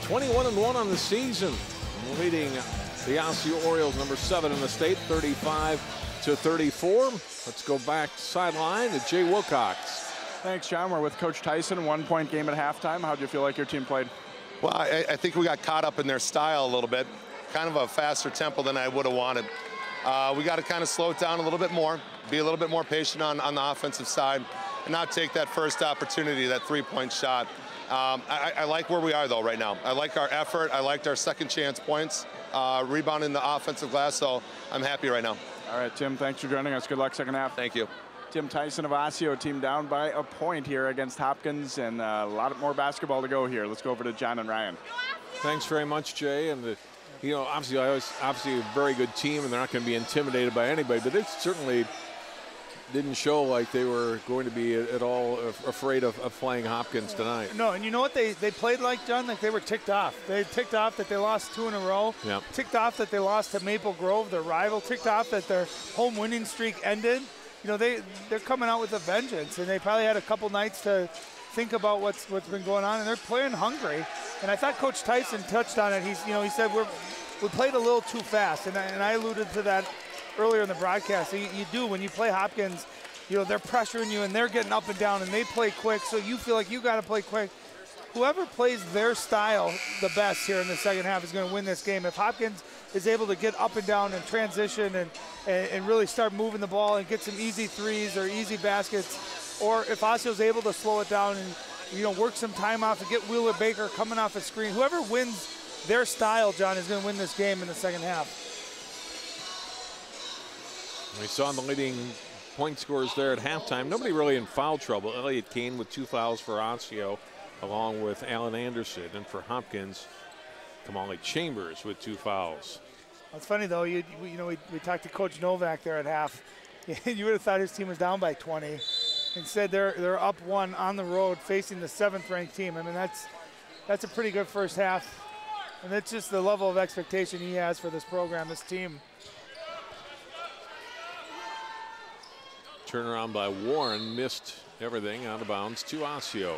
21-1 on the season, leading the Osseo Orioles, number 7 in the state, 35-34. Let's go back sideline to Jay Wilcox.
Thanks, John. We're with Coach Tyson. 1-point game at halftime. How do you feel like your team played?
Well, I think we got caught up in their style a little bit. Kind of a faster tempo than I would have wanted. We got to kind of slow it down a little bit more, be a little bit more patient on the offensive side, and not take that first opportunity, that three-point shot. I like where we are, though, right now. I like our effort. I liked our second chance points, rebounding the offensive glass, so I'm happy right now.
All right, Tim, thanks for joining us. Good luck second half.
Thank you.
Tim Tyson of Osseo, team down by a point here against Hopkins, and a lot more basketball to go here. Let's go over to John and Ryan.
Thanks very much, Jay. And you know, obviously a very good team, and they're not going to be intimidated by anybody, but it certainly didn't show like they were going to be at all afraid of playing Hopkins tonight.
No, and you know what they played like, John? Like they were ticked off. They ticked off that they lost 2 in a row.
Yep.
Ticked off that they lost to Maple Grove, their rival. Ticked off that their home winning streak ended. You know, they're coming out with a vengeance, and they probably had a couple nights to think about what's been going on, and they're playing hungry. And I thought Coach Tyson touched on it. He said we played a little too fast, and I alluded to that earlier in the broadcast. You do when you play Hopkins. You know, they're pressuring you, and they're getting up and down, and they play quick, so you feel like you got to play quick. Whoever plays their style the best here in the second half is going to win this game. If Hopkins is able to get up and down and transition and really start moving the ball and get some easy threes or easy baskets, or if Osseo's able to slow it down and, you know, work some time off and get Wheeler Baker coming off a screen, whoever wins their style, John, is going to win this game in the second half.
We saw the leading point scorers there at halftime. Nobody really in foul trouble. Elliott Kane with 2 fouls for Osseo, along with Alan Anderson. And for Hopkins, Kamali Chambers with 2 fouls.
It's funny, though. We talked to Coach Novak there at half. You would have thought his team was down by 20. Instead, they're up 1 on the road facing the 7th-ranked team. I mean, that's a pretty good first half. And that's just the level of expectation he has for this program, this team.
Turnaround by Warren, missed everything, out of bounds to Osseo.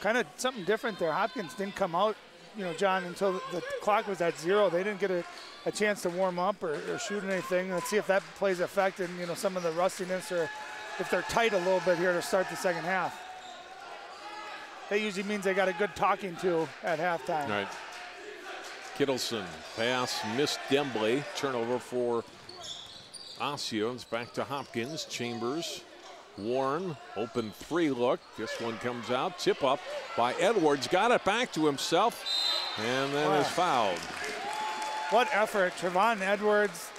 Kind of something different there. Hopkins didn't come out, you know, John, until the clock was at 0. They didn't get a chance to warm up or shoot anything. Let's see if that plays effect in, you know, some of the rustiness, or if they're tight a little bit here to start the second half. That usually means they got a good talking to at halftime.
Right. Kittleson, pass missed Dembley. Turnover for Osseo. It's back to Hopkins. Chambers, Warren, open 3 look. This one comes out. Tip up by Edwards. Got it back to himself, and then is fouled.
What effort. Trevon Edwards,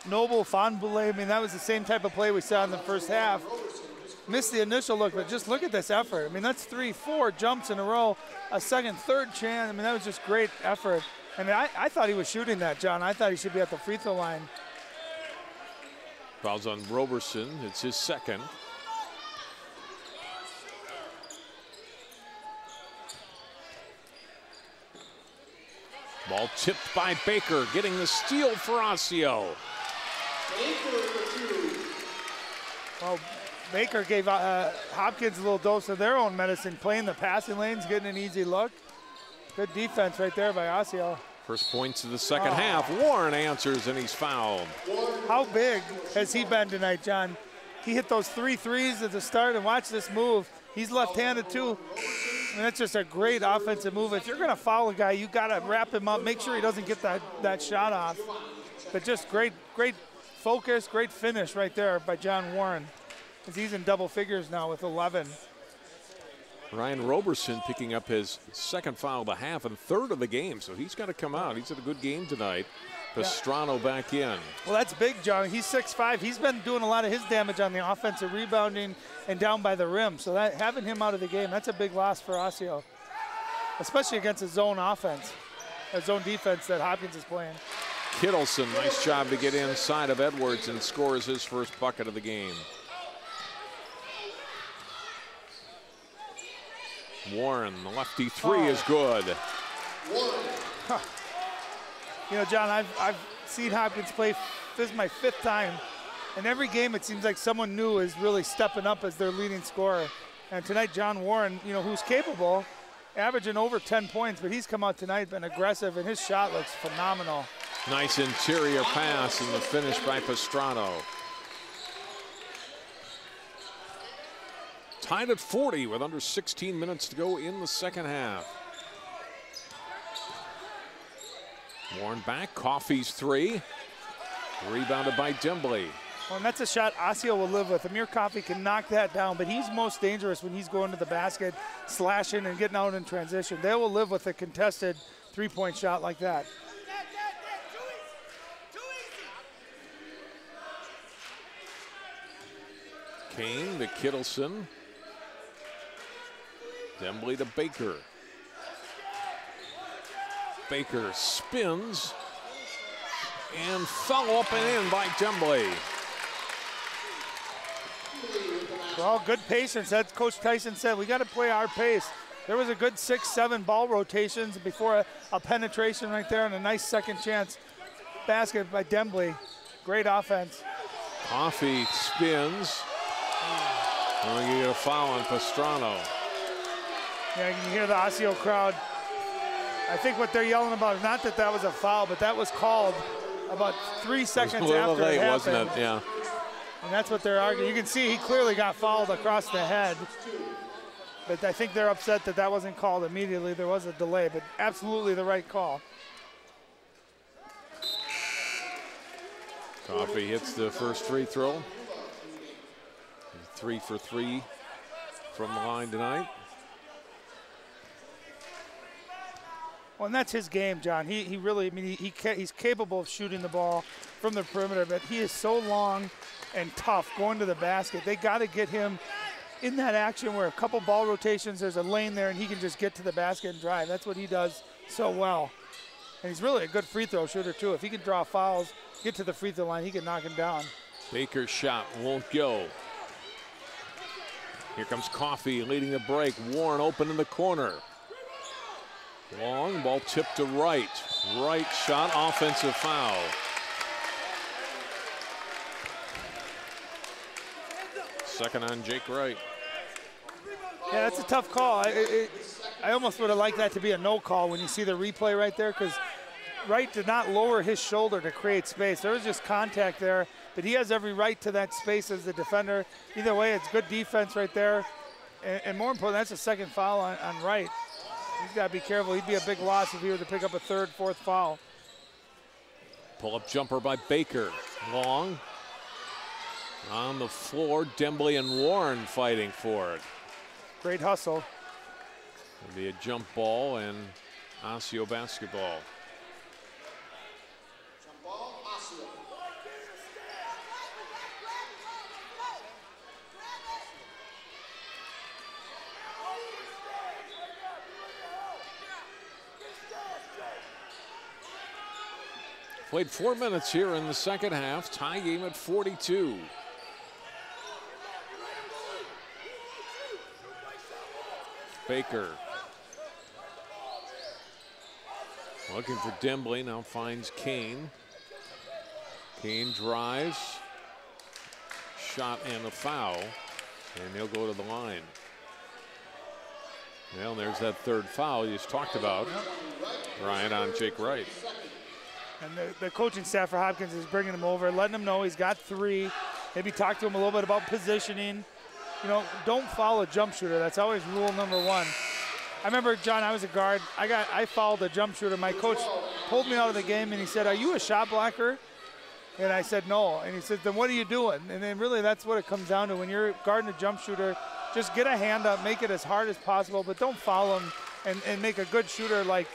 Noble Fonboulet. I mean, that was the same type of play we saw in the first half. Missed the initial look, but just look at this effort. I mean, that's 3-4 jumps in a row, a second, third chance. I mean, that was just great effort. I mean, I thought he was shooting that, John. I thought he should be at the free throw line.
Fouls on Roberson. It's his second. Ball tipped by Baker, getting the steal for Osseo.
Well, Baker gave Hopkins a little dose of their own medicine, playing the passing lanes, getting an easy look. Good defense right there by Osseo.
First points of the second half. Warren answers, and he's fouled.
How big has he been tonight, John? He hit those 3 threes at the start, and watch this move. He's left-handed too. I mean, that's just a great offensive move. If you're going to foul a guy, you got to wrap him up, make sure he doesn't get that shot off. But just great focus, great finish right there by John Warren, because he's in double figures now with 11.
Ryan Roberson picking up his second foul of the half and third of the game, so he's got to come out. He's had a good game tonight. Pastrano back in.
Well, that's big, John. He's 6'5". He's been doing a lot of his damage on the offensive rebounding and down by the rim. So that having him out of the game, that's a big loss for Osseo, especially against a zone offense, a zone defense that Hopkins is playing.
Kittleson, nice job to get inside of Edwards and scores his first bucket of the game. Warren, the lefty three is good.
Huh. You know, John, I've seen Hopkins play. This is my 5th time. And every game it seems like someone new is really stepping up as their leading scorer. And tonight, John Warren, you know, who's capable, averaging over 10 points, but he's come out tonight, been aggressive, and his shot looks phenomenal.
Nice interior pass and the finish by Pastrano. Tied at 40 with under 16 minutes to go in the second half. Warren back, Coffey's three. Rebounded by Dimbley.
Well, and that's a shot Osseo will live with. Amir Coffey can knock that down, but he's most dangerous when he's going to the basket, slashing and getting out in transition. They will live with a contested three-point shot like that.
Kane to Kittleson. Dimbley to Baker. Baker spins and follow up and in by Dimbley.
Well, good patience. As Coach Tyson said, we got to play our pace. There was a good 6-7 ball rotations before a penetration right there and a nice second chance basket by Dimbley. Great offense.
Coffey spins. And we get a foul on Pastrano.
Yeah, you can hear the Osseo crowd. I think what they're yelling about is not that that was a foul, but that was called about 3 seconds after it happened.
Wasn't it? Yeah.
And that's what they're arguing. You can see he clearly got fouled across the head. But I think they're upset that that wasn't called immediately. There was a delay, but absolutely the right call.
Coffey hits the first free throw. 3 for 3 from the line tonight.
Well, and that's his game, John. He really, I mean, he's capable of shooting the ball from the perimeter, but he is so long and tough going to the basket. They got to get him in that action where a couple ball rotations, there's a lane there, and he can just get to the basket and drive. That's what he does so well. And he's really a good free throw shooter, too. If he can draw fouls, get to the free throw line, he can knock him down.
Baker's shot won't go. Here comes Coffey leading the break. Warren open in the corner. Long ball tipped to right. Right shot, offensive foul. Second on Jake Wright.
Yeah, that's a tough call. I almost would have liked that to be a no call when you see the replay right there, because Wright did not lower his shoulder to create space. There was just contact there, but he has every right to that space as the defender. Either way, it's good defense right there. And more important, that's a second foul on Wright. He's got to be careful. He'd be a big loss if he were to pick up a third, fourth foul.
Pull-up jumper by Baker. Long. On the floor, Dimbley and Warren fighting for it.
Great hustle.
It'll be a jump ball and Osseo basketball.
Jump ball, Osseo.
Played 4 minutes here in the second half. Tie game at 42. Baker. Looking for Dimbley, now finds Kane. Kane drives. Shot and a foul, and he'll go to the line. Well, there's that third foul you just talked about, Ryan, on Jake Wright.
And the coaching staff for Hopkins is bringing him over, letting him know he's got 3. Maybe talk to him a little bit about positioning. You know, don't foul a jump shooter. That's always rule number 1. I remember, John, I was a guard. I fouled a jump shooter. My coach pulled me out of the game, and he said, "Are you a shot blocker?" And I said, "No." And he said, "Then what are you doing?" And then really that's what it comes down to. When you're guarding a jump shooter, just get a hand up, make it as hard as possible, but don't foul him and make a good shooter like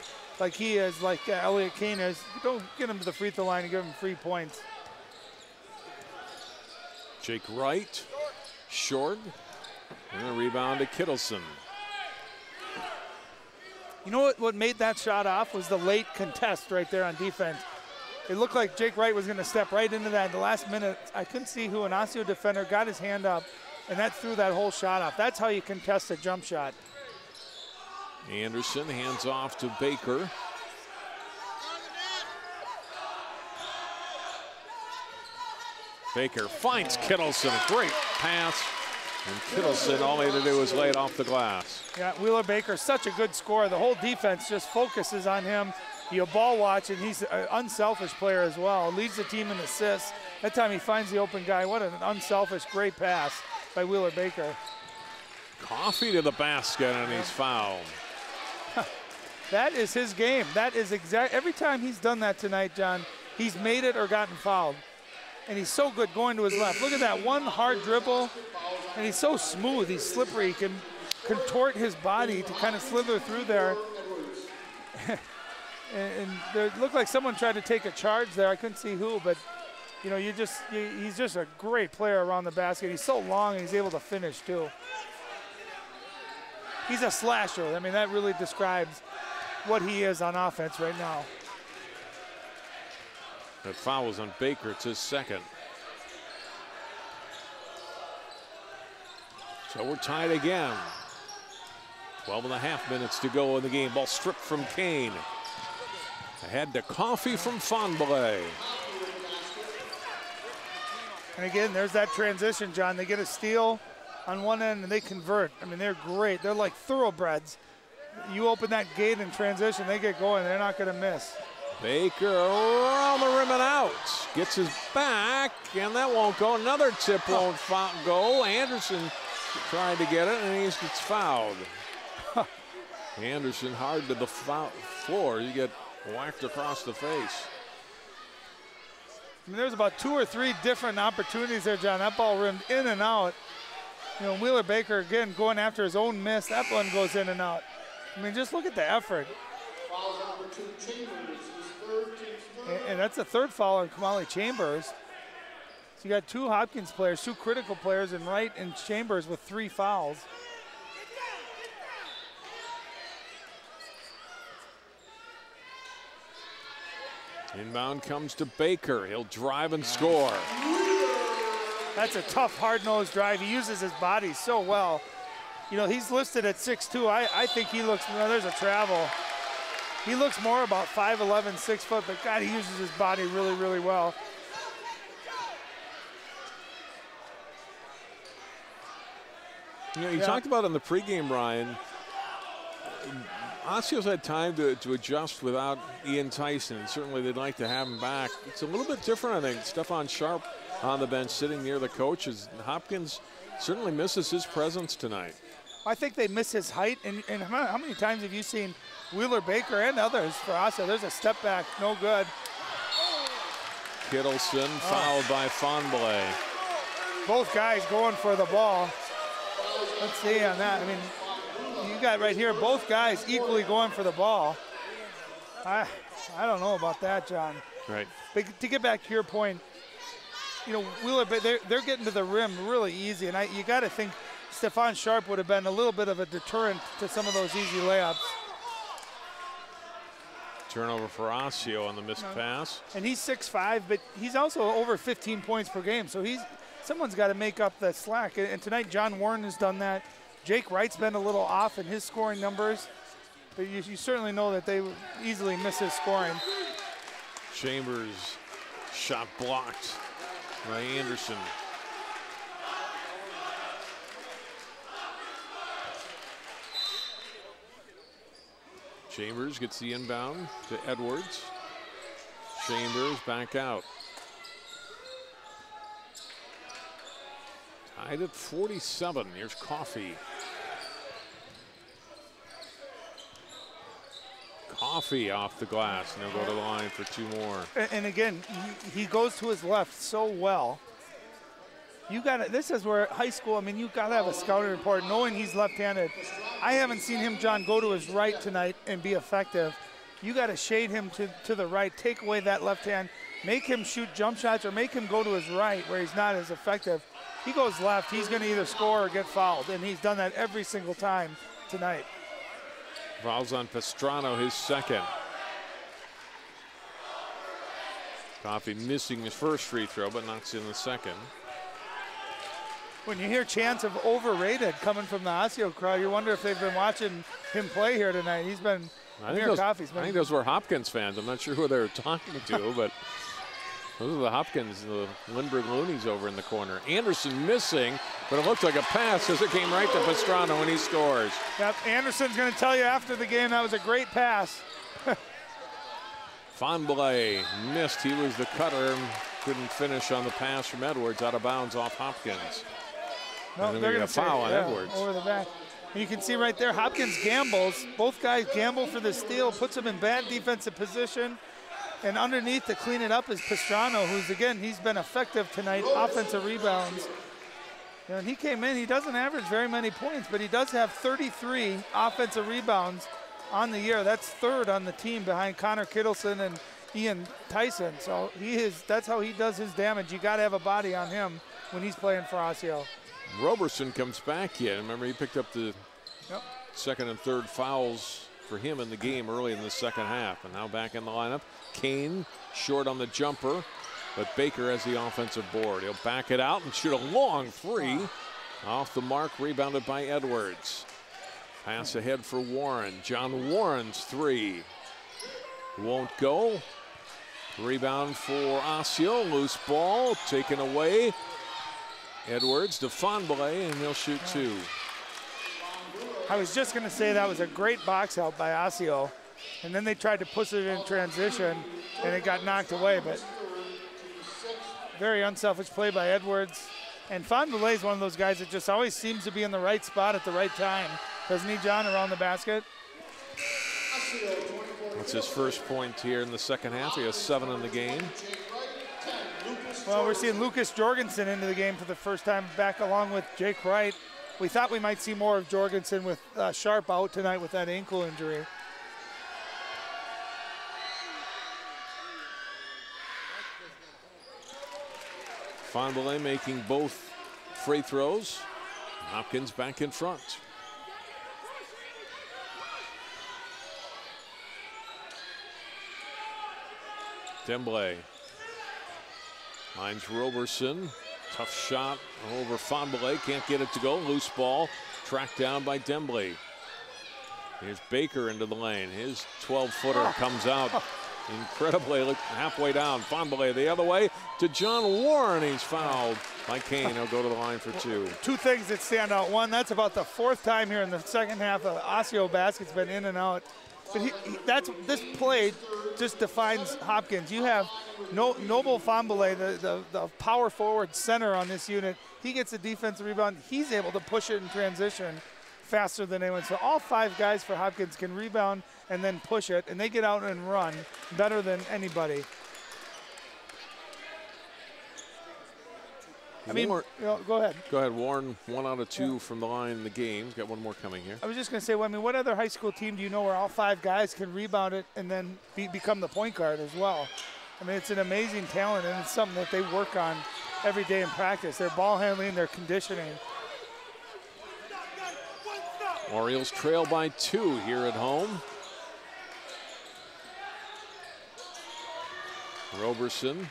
he is, like Elliott Kane is. Don't get him to the free throw line and give him free points.
Jake Wright, short, and a rebound to Kittleson.
You know what made that shot off was the late contest right there on defense. It looked like Jake Wright was going to step right into that. The last minute, I couldn't see who, an Osseo defender, got his hand up, and that threw that whole shot off. That's how you contest a jump shot.
Anderson hands off to Baker. Baker finds Kittleson. Great pass. And Kittleson, all he had to do was lay it off the glass.
Yeah, Wheeler Baker, such a good scorer. The whole defense just focuses on him. You ball watch, and he's an unselfish player as well. Leads the team in assists. That time he finds the open guy. What an unselfish, great pass by Wheeler Baker.
Coffee to the basket, and he's fouled.
That is his game. That is every time he's done that tonight, John, he's made it or gotten fouled. And he's so good going to his left. Look at that one hard dribble, and he's so smooth. He's slippery. He can contort his body to kind of slither through there. and it looked like someone tried to take a charge there. I couldn't see who, but you know, he's just a great player around the basket. He's so long, and he's able to finish too. He's a slasher. I mean, that really describes what he is on offense right now.
That foul was on Baker. It's his second. So we're tied again. 12.5 minutes to go in the game. Ball stripped from Kane. Ahead to Coffee from Fonblay.
And again, there's that transition, John. They get a steal on one end and they convert. I mean, they're great. They're like thoroughbreds. You open that gate in transition, they get going. They're not going to miss.
Baker around the rim and out. Gets his back, and that won't go. Another tip won't go. Anderson trying to get it, and he gets fouled. Anderson hard to the floor. You get whacked across the face.
I mean, there's about 2 or 3 different opportunities there, John. That ball rimmed in and out. You know, Wheeler Baker, again, going after his own miss. That one goes in and out. I mean, just look at the effort. And that's the third foul on Kamali Chambers. So you got 2 Hopkins players, 2 critical players in Wright and Chambers with 3 fouls.
Inbound comes to Baker. He'll drive and score.
That's a tough, hard-nosed drive. He uses his body so well. You know, he's listed at 6'2". I think he looks, there's a travel. He looks more about 5'11", 6 foot, but God, he uses his body really, really well.
You know, you talked about in the pregame, Ryan, Osseo's had time to adjust without Ian Tyson. Certainly they'd like to have him back. It's a little bit different, I think. Stephon Sharp on the bench sitting near the coaches. Hopkins certainly misses his presence tonight.
I think they miss his height. And how many times have you seen Wheeler Baker and others for Osseo? There's a step back, no good.
Kittleson fouled by Fonblay.
Both guys going for the ball. Let's see on that. I mean, you got right here both guys equally going for the ball. I don't know about that, John.
Right.
But to get back to your point, you know, Wheeler, they're getting to the rim really easy, and you got to think Stephon Sharp would have been a little bit of a deterrent to some of those easy layups.
Turnover for Osseo on the missed pass.
And he's 6'5", but he's also over 15 points per game, so someone's got to make up the slack. And tonight, John Warren has done that. Jake Wright's been a little off in his scoring numbers. But you certainly know that they would easily miss his scoring.
Chambers shot blocked by Anderson. Chambers gets the inbound to Edwards. Chambers back out. Tied at 47. Here's Coffey. Coffey off the glass, and he'll go to the line for 2 more.
And again, he goes to his left so well. You got to. This is where high school. I mean, you got to have a scouting report, knowing he's left-handed. I haven't seen him, John, go to his right tonight and be effective. You got to shade him to the right, take away that left hand, make him shoot jump shots, or make him go to his right where he's not as effective. He goes left, he's going to either score or get fouled, and he's done that every single time tonight.
Fouls on Pastrano, his second. Coffey missing his first free throw, but knocks in the second.
When you hear chants of overrated coming from the Osseo crowd, you wonder if they've been watching him play here tonight. He's been,
I think those were Hopkins fans. I'm not sure who they were talking to, but those are the Hopkins, the Lindbergh Loonies over in the corner. Anderson missing, but it looked like a pass as it came right to Pastrano and he scores.
Yep, Anderson's going to tell you after the game that was a great pass.
Fonblay missed. He was the cutter and couldn't finish on the pass from Edwards out of bounds off Hopkins.
No,
they're going to foul on Edwards.
Over the back. And you can see right there, Hopkins gambles. Both guys gamble for the steal, puts him in bad defensive position. And underneath to clean it up is Pastrano, who's, again, he's been effective tonight, offensive rebounds. And he came in, he doesn't average very many points, but he does have 33 offensive rebounds on the year. That's third on the team behind Connor Kittleson and Ian Tyson. So that's how he does his damage. You got to have a body on him when he's playing for Osseo.
Roberson comes back in. Remember, he picked up the second and third fouls for him in the game early in the second half. And now back in the lineup. Kane short on the jumper, but Baker has the offensive board. He'll back it out and shoot a long three. Off the mark, rebounded by Edwards. Pass ahead for Warren. John Warren's three. Won't go. Rebound for Osseo. Loose ball taken away. Edwards to Fonblay, and he'll shoot 2.
I was just going to say that was a great box out by Osseo, and then they tried to push it in transition, and it got knocked away. But very unselfish play by Edwards. And Fonblay is one of those guys that just always seems to be in the right spot at the right time. Doesn't he, John, around the basket?
That's his first point here in the second half. He has 7 in the game.
Well, we're seeing Lucas Jorgensen into the game for the first time back along with Jake Wright. We thought we might see more of Jorgensen with Sharp out tonight with that ankle injury.
Fonblay making both free throws. Hopkins back in front. Demblay finds Roberson. Tough shot over Fonblay. Can't get it to go. Loose ball tracked down by Demblay. Here's Baker into the lane. His 12-footer comes out incredibly halfway down. Fonblay the other way to John Warren. He's fouled by Kane. He'll go to the line for 2.
Two things that stand out. One, that's about the 4th time here in the second half of Osseo basket's been in and out. But this play just defines Hopkins. You have Noble Fonblay, the power forward center on this unit. He gets a defensive rebound. He's able to push it in transition faster than anyone. So all 5 guys for Hopkins can rebound and then push it, and they get out and run better than anybody. I mean, go ahead.
Go ahead, Warren. 1 out of 2 from the line in the game. He's got one more coming here.
I was just going to say, well, I mean, what other high school team do you know where all 5 guys can rebound it and then become the point guard as well? I mean, it's an amazing talent, and it's something that they work on every day in practice. Their ball handling, their conditioning.
Orioles trail by 2 here at home. Roberson.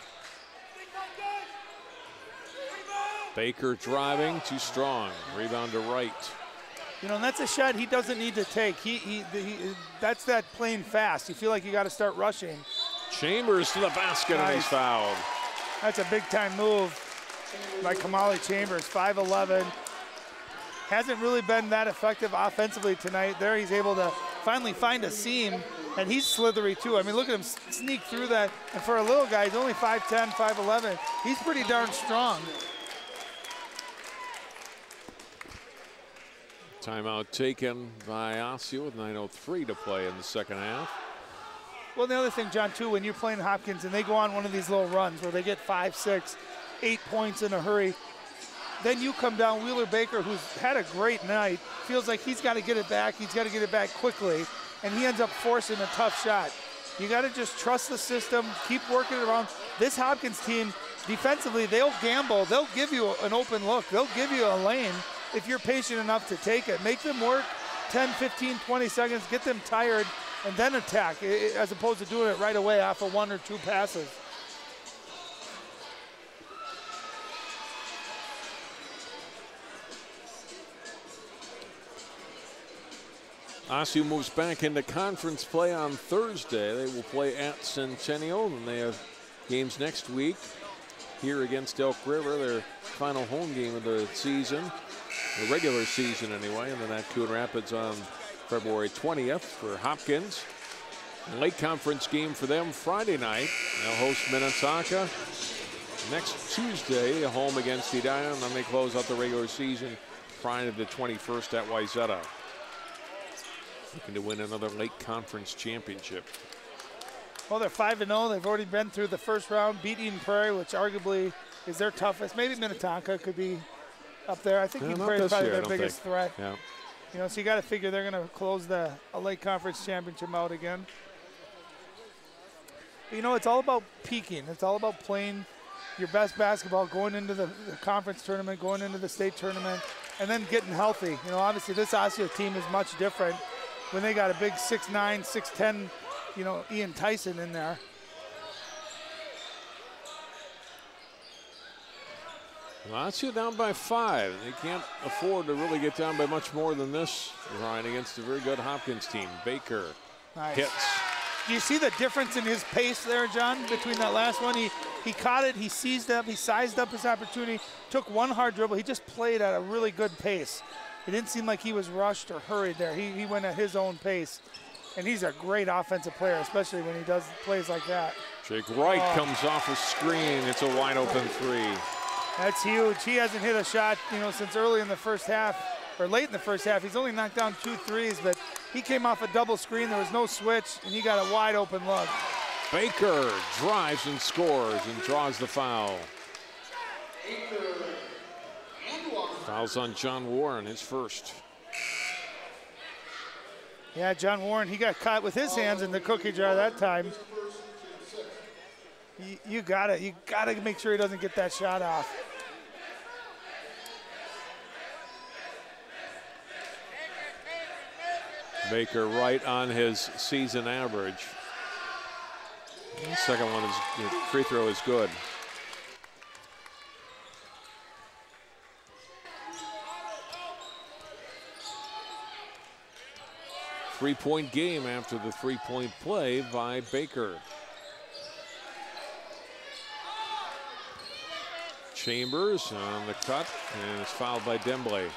Baker driving, too strong. Rebound to Wright.
You know, and that's a shot he doesn't need to take. That's that playing fast. You feel like you got to start rushing.
Chambers to the basket, and he's fouled.
That's a big-time move by Kamali Chambers, 5'11". Hasn't really been that effective offensively tonight. There he's able to finally find a seam, and he's slithery too. I mean, look at him sneak through that. And for a little guy, he's only 5'10", 5'11". He's pretty darn strong.
Timeout taken by Osseo with 9:03 to play in the second half.
Well, the other thing, John, too, when you're playing Hopkins and they go on one of these little runs where they get 5, 6, 8 points in a hurry, then you come down, Wheeler Baker, who's had a great night, feels like he's got to get it back. He's got to get it back quickly, and he ends up forcing a tough shot. You got to just trust the system, keep working it around. This Hopkins team, defensively, they'll gamble. They'll give you an open look. They'll give you a lane if you're patient enough to take it. Make them work 10, 15, 20 seconds, get them tired, and then attack, as opposed to doing it right away off of 1 or 2 passes.
Osseo moves back into conference play on Thursday. They will play at Centennial, and they have games next week here against Elk River, their final home game of the season, the regular season anyway, and then at Coon Rapids on February 20th for Hopkins. A late conference game for them Friday night. They'll host Minnetonka next Tuesday, home against Edina, and then they close out the regular season Friday the 21st at Wayzata. Looking to win another late conference championship.
Well, they're 5-0. They've already been through the first round, beat Eden Prairie, which arguably is their toughest. Maybe Minnetonka could be up there. I think Eden Prairie is probably their biggest threat.
Yeah.
You know, so you got to figure they're going to close a late conference championship out again. But, you know, it's all about peaking. It's all about playing your best basketball, going into the conference tournament, going into the state tournament, and then getting healthy. You know, obviously this Osseo team is much different when they got a big 6'9", 6'10", you know, Ian Tyson in there.
Osseo down by 5. They can't afford to really get down by much more than this, Ryan, against a very good Hopkins team. Baker hits.
Do you see the difference in his pace there, John, between that last one? He caught it, he seized up, he sized up his opportunity, took one hard dribble. He just played at a really good pace. It didn't seem like he was rushed or hurried there. He went at his own pace. And he's a great offensive player, especially when he does plays like that.
Jake Wright comes off a screen. It's a wide open 3.
That's huge. He hasn't hit a shot, you know, since early in the first half, or late in the first half. He's only knocked down 2 threes, but he came off a double screen. There was no switch, and he got a wide open look.
Baker drives and scores and draws the foul. Fouls on John Warren, his first.
Yeah, John Warren, he got caught with his hands in the cookie jar that time. You gotta make sure he doesn't get that shot off.
Baker right on his season average. The second one is, the free throw is good. Three-point game after the three-point play by Baker. Chambers on the cut, and it's fouled by Demblay.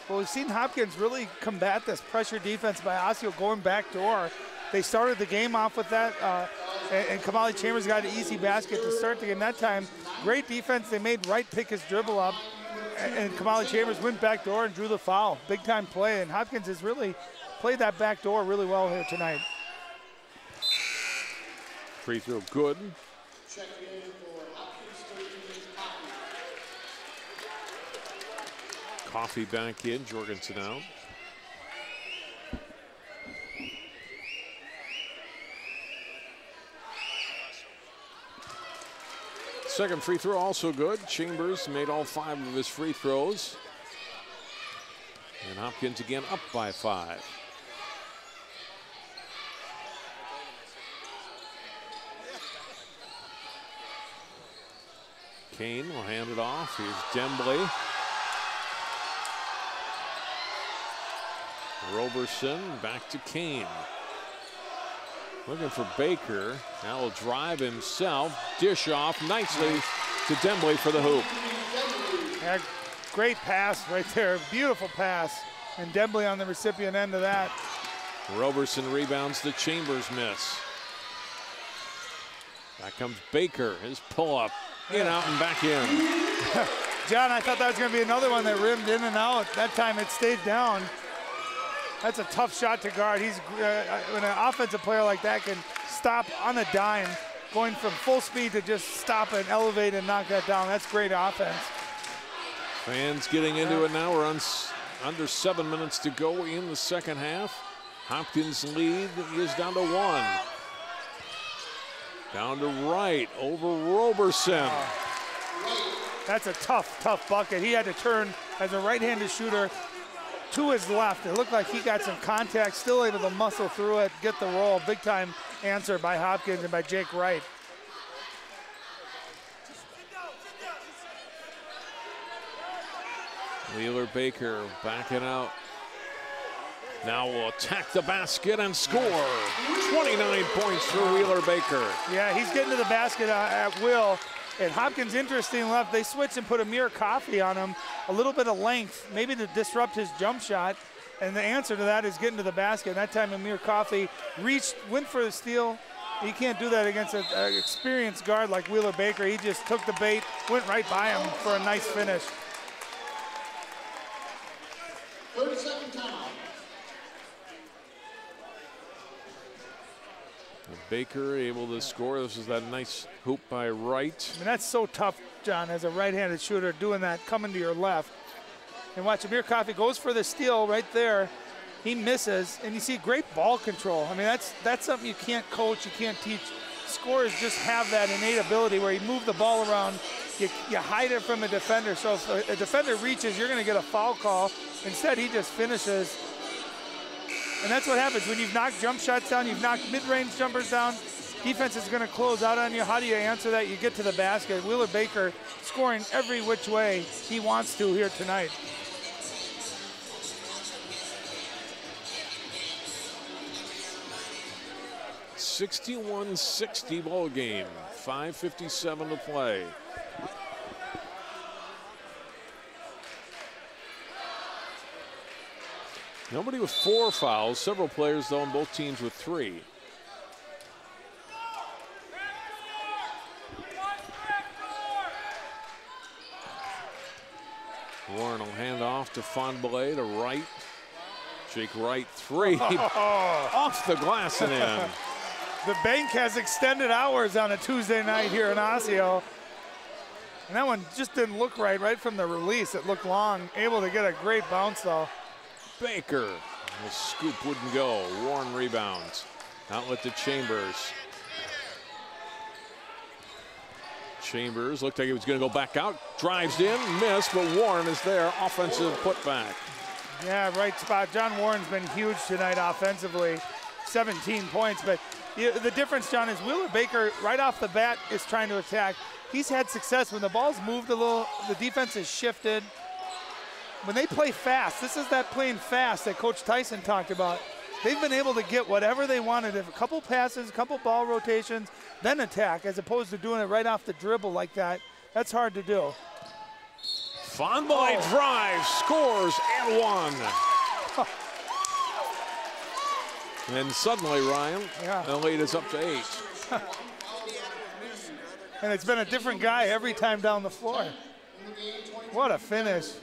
Well, we've seen Hopkins really combat this pressure defense by Osseo going back door. They started the game off with that, and Kamali Chambers got an easy basket to start the game that time. Great defense. They made Wright pick his dribble up, and Kamali Chambers went back door and drew the foul. Big time play, and Hopkins has really played that back door really well here tonight.
Free throw good. Coffee back in, Jorgensen out. Second free throw also good. Chambers made all 5 of his free throws. And Hopkins again up by 5. Kane will hand it off. Here's Demblay. Roberson back to Kane. Looking for Baker. Now will drive himself. Dish off nicely to Dembley for the hoop.
Yeah, great pass right there. Beautiful pass. And Dembley on the recipient end of that.
Roberson rebounds the Chambers miss. Back comes Baker. His pull-up. In, out, and back in.
John, I thought that was going to be another one that rimmed in and out. That time it stayed down. That's a tough shot to guard. He's when an offensive player like that can stop on a dime, going from full speed to just stop and elevate and knock that down. That's great offense.
Fans getting into it now. We're on under 7 minutes to go in the second half. Hopkins' lead is down to 1. Down to Wright over Roberson.
That's a tough bucket. He had to turn as a right-handed shooter to his left. It looked like he got some contact, still able to muscle through it, get the roll. Big time answer by Hopkins and by Jake Wright.
Wheeler Baker backing out. Now will attack the basket and score. 29 points for Wheeler Baker.
Yeah, he's getting to the basket at will. And Hopkins, interesting left. They switched and put Amir Coffey on him. A little bit of length, maybe to disrupt his jump shot. And the answer to that is getting to the basket. And that time Amir Coffey went for the steal. You can't do that against an experienced guard like Wheeler Baker. He just took the bait, went right by him for a nice finish.
30-second timeout.
Baker able to score. This is that nice hoop by Wright.
I mean, that's so tough, John, as a right-handed shooter, doing that, coming to your left. And watch, Amir Coffey goes for the steal right there. He misses, and you see great ball control. I mean, that's something you can't coach, you can't teach. Scorers just have that innate ability where you move the ball around, you hide it from a defender. So if a defender reaches, you're going to get a foul call. Instead, he just finishes. And that's what happens when you've knocked jump shots down, you've knocked mid-range jumpers down, defense is going to close out on you. How do you answer that? You get to the basket. Wheeler Baker scoring every which way he wants to here tonight.
(61-60) ball game. 5:57 to play. Nobody with 4 fouls. Several players, though, on both teams with 3. Warren will hand off to Fonbellet to Wright. Jake Wright, 3. Off the glass and in.
The bank has extended hours on a Tuesday night here in Osseo. And that one just didn't look right from the release. It looked long. Able to get a great bounce, though.
Baker, the scoop wouldn't go. Warren rebounds. Outlet to Chambers. Chambers looked like he was going to go back out. Drives in, missed, but Warren is there. Offensive putback.
Yeah, right spot. John Warren's been huge tonight offensively. 17 points, but the difference, John, is Wheeler Baker right off the bat is trying to attack. He's had success when the ball's moved a little, the defense has shifted. When they play fast, this is that playing fast that Coach Tyson talked about. They've been able to get whatever they wanted. A couple passes, a couple ball rotations, then attack, as opposed to doing it right off the dribble like that. That's hard to do.
Fonbellet drives, scores, and 1. And suddenly, Ryan, the lead is up to 8.
And it's been a different guy every time down the floor. What a finish.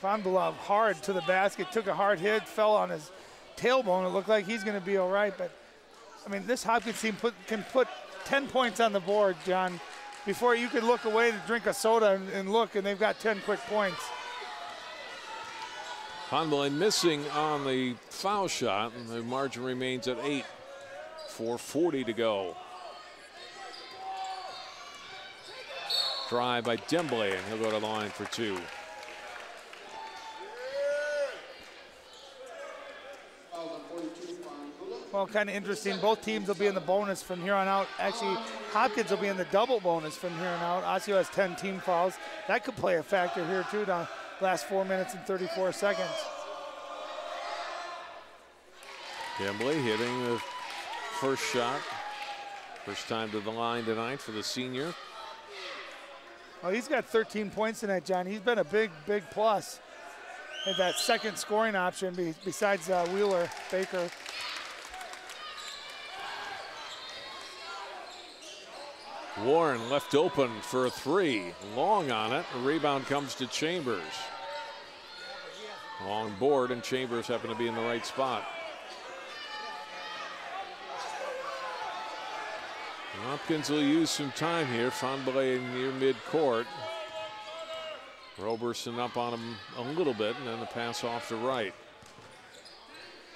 Fonbellet hard to the basket, took a hard hit, fell on his tailbone. It looked like he's going to be all right, but I mean, this Hopkins team can put 10 points on the board, John, before you could look away to drink a soda and look, and they've got 10 quick points.
Fonbellet missing on the foul shot, and the margin remains at 8. 4:40 to go. Drive by Dembley, and he'll go to the line for 2.
Well, kind of interesting. Both teams will be in the bonus from here on out. Actually, Hopkins will be in the double bonus from here on out. Osseo has 10 team fouls. That could play a factor here, too, down last 4 minutes and 34 seconds.
Dembley hitting the first shot. First time to the line tonight for the senior.
Oh, he's got 13 points tonight, John. He's been a big, big plus. And that second scoring option besides Wheeler Baker.
Warren left open for a three. Long on it. The rebound comes to Chambers. Long board, and Chambers happened to be in the right spot. Hopkins will use some time here. Fonblay near midcourt. Roberson up on him a little bit, and then the pass off to right.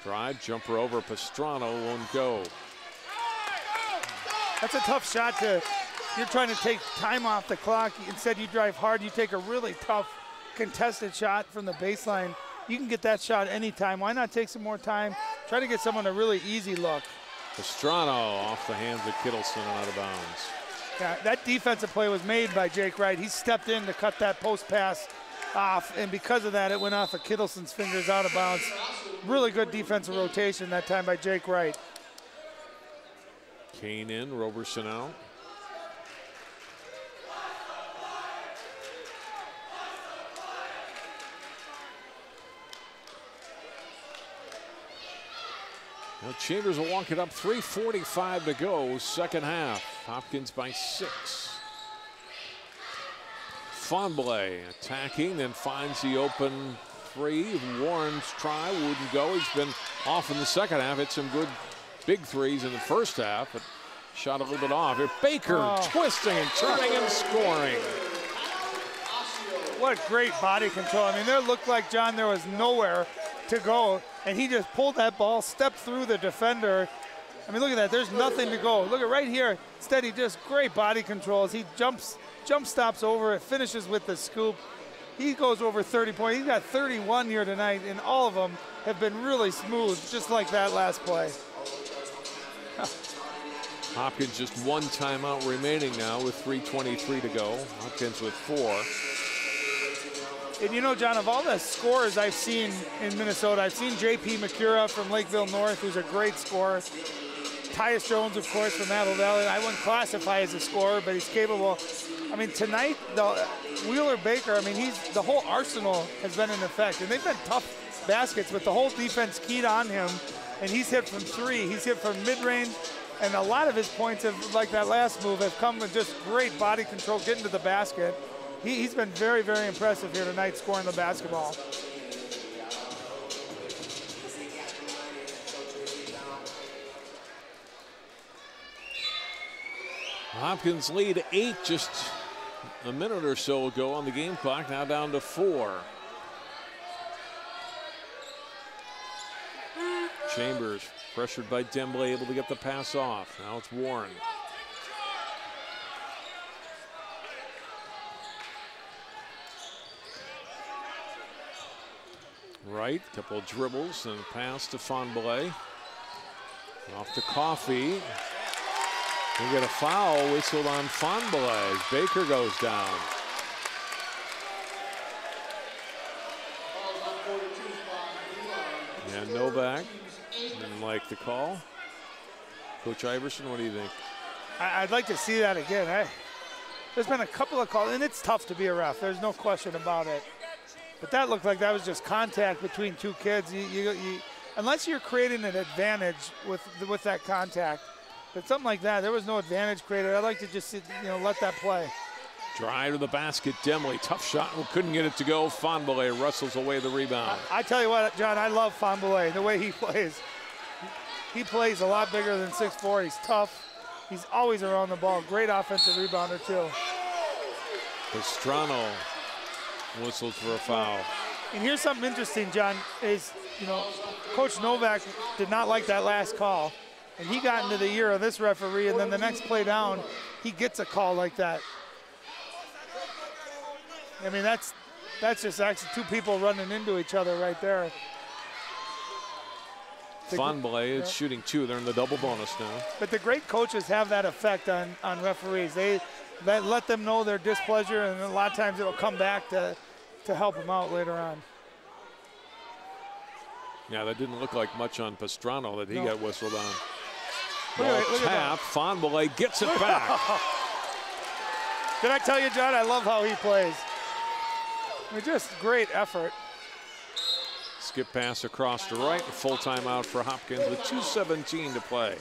Drive, jumper over Pastrana, won't go.
That's a tough shot to, you're trying to take time off the clock. Instead you drive hard, you take a really tough contested shot from the baseline. You can get that shot anytime. Why not take some more time? Try to get someone a really easy look.
Pastrana off the hands of Kittleson and out of bounds.
Yeah, that defensive play was made by Jake Wright. He stepped in to cut that post pass off, and because of that, it went off of Kittleson's fingers out of bounds. Really good defensive rotation that time by Jake Wright.
Kane in, Roberson out. Now Chambers will walk it up, 3:45 to go, second half. Hopkins by 6. Fonblay attacking, then finds the open three. Warren's try wouldn't go. He's been off in the second half. Hit some good big threes in the first half, but shot a little bit off. Here, Baker twisting and turning and scoring.
What great body control. I mean, there looked like, John, there was nowhere to go, and he just pulled that ball, stepped through the defender. I mean, look at that. There's nothing to go. Look at right here. Instead, he just great body control as he jump stops over it, finishes with the scoop. He goes over 30 points. He's got 31 here tonight, and all of them have been really smooth, just like that last play.
Hopkins just one timeout remaining now with 3:23 to go. Hopkins with 4.
And you know, John, of all the scorers I've seen in Minnesota, I've seen J.P. McCura from Lakeville North, who's a great scorer. Tyus Jones, of course, from Apple Valley. I wouldn't classify as a scorer, but he's capable. I mean, tonight, the Wheeler Baker, I mean, the whole arsenal has been in effect. And they've been tough baskets, but the whole defense keyed on him. And he's hit from 3. He's hit from mid-range. And a lot of his points, like that last move, have come with just great body control, getting to the basket. He's been very, very impressive here tonight, scoring the basketball.
Hopkins lead 8 just a minute or so ago on the game clock, now down to 4. Chambers pressured by Dembley, able to get the pass off. Now it's Warren. Right, couple of dribbles and a pass to Fonblay. Off to Coffee. We get a foul whistled on Fonblay as Baker goes down. Yeah, Novak didn't like the call. Coach Iverson, what do you think?
I'd like to see that again. There's been a couple of calls, and it's tough to be a ref. There's no question about it. But that looked like that was just contact between two kids. Unless you're creating an advantage with that contact, but something like that, there was no advantage created. I'd like to just let that play.
Drive to the basket, Demley, tough shot, couldn't get it to go. Fonblay wrestles away the rebound.
I tell you what, John, I love Fonblay, the way he plays. He plays a lot bigger than 6'4". He's tough. He's always around the ball. Great offensive rebounder too.
Pastrana whistles for a foul.
And here's something interesting, John, is, Coach Novak did not like that last call. And he got into the ear of this referee, and then the next play down, he gets a call like that. I mean, that's just actually two people running into each other right there.
Fonblay is shooting 2. They're in the double bonus now.
But the great coaches have that effect on referees. They let them know their displeasure, and a lot of times it will come back to help them out later on.
Yeah, that didn't look like much on Pastrano that he got whistled on.
Look
Tap, Fonbele gets it back.
Did I tell you, John, I love how he plays. I mean, just great effort.
Skip pass across to right, full timeout for Hopkins with 2:17 to play.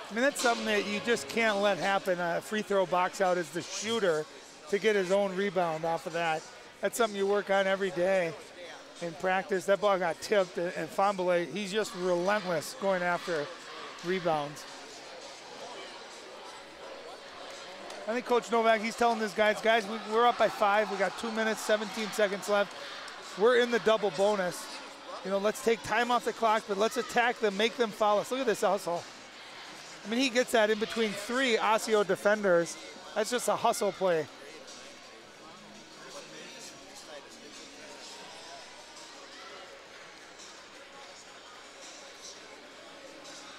I mean, that's something that you just can't let happen. A free throw box out as the shooter to get his own rebound off of that. That's something you work on every day in practice. That ball got tipped, and Fonbele, he's just relentless going after rebounds. I think Coach Novak, he's telling his guys, we're up by 5. We got 2 minutes, 17 seconds left. We're in the double bonus. You know, let's take time off the clock, but let's attack them, make them foul us. Look at this hustle. I mean, he gets that in between 3 Osseo defenders. That's just a hustle play.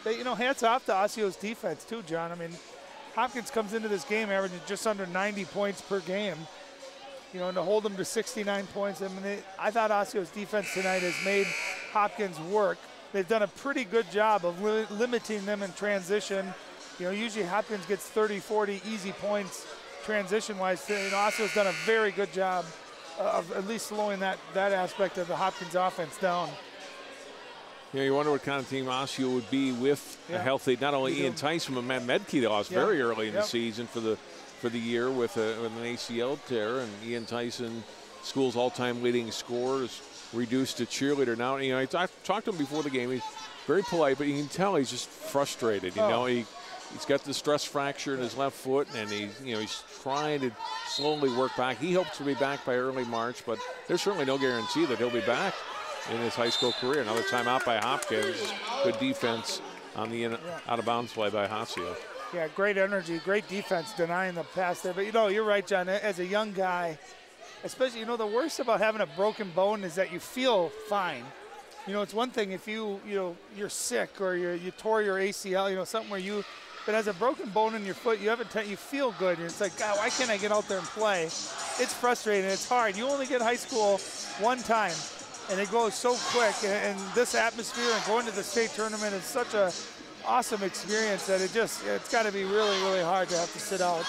But, you know, hats off to Osseo's defense too, John. I mean, Hopkins comes into this game averaging just under 90 points per game. You know, and to hold them to 69 points, I mean, I thought Osseo's defense tonight has made Hopkins work. They've done a pretty good job of limiting them in transition. You know, usually Hopkins gets 30, 40 easy points transition-wise. You know, Osseo's done a very good job of at least slowing that aspect of the Hopkins offense down.
Yeah, you wonder what kind of team Osseo would be with a healthy, not only Ian Tyson, but Matt Medke, they lost very early in the season for the year with an ACL tear, and Ian Tyson, school's all-time leading scorer, is reduced to cheerleader now. You know, I talked to him before the game. He's very polite, but you can tell he's just frustrated. You know, he's got the stress fracture in his left foot, and he's trying to slowly work back. He hopes to be back by early March, but there's certainly no guarantee that he'll be back in his high school career. Another timeout by Hopkins. Good defense on the out-of-bounds play by Osseo.
Yeah, great energy, great defense denying the pass there. But, you know, you're right, John. As a young guy, especially, you know, the worst about having a broken bone is that you feel fine. You know, it's one thing if you're sick or you tore your ACL, you know, something where but as a broken bone in your foot, you feel good. And it's like, God, why can't I get out there and play? It's frustrating. It's hard. You only get high school one time. And it goes so quick, and this atmosphere and going to the state tournament is such a awesome experience that it's got to be really, really hard to have to sit out.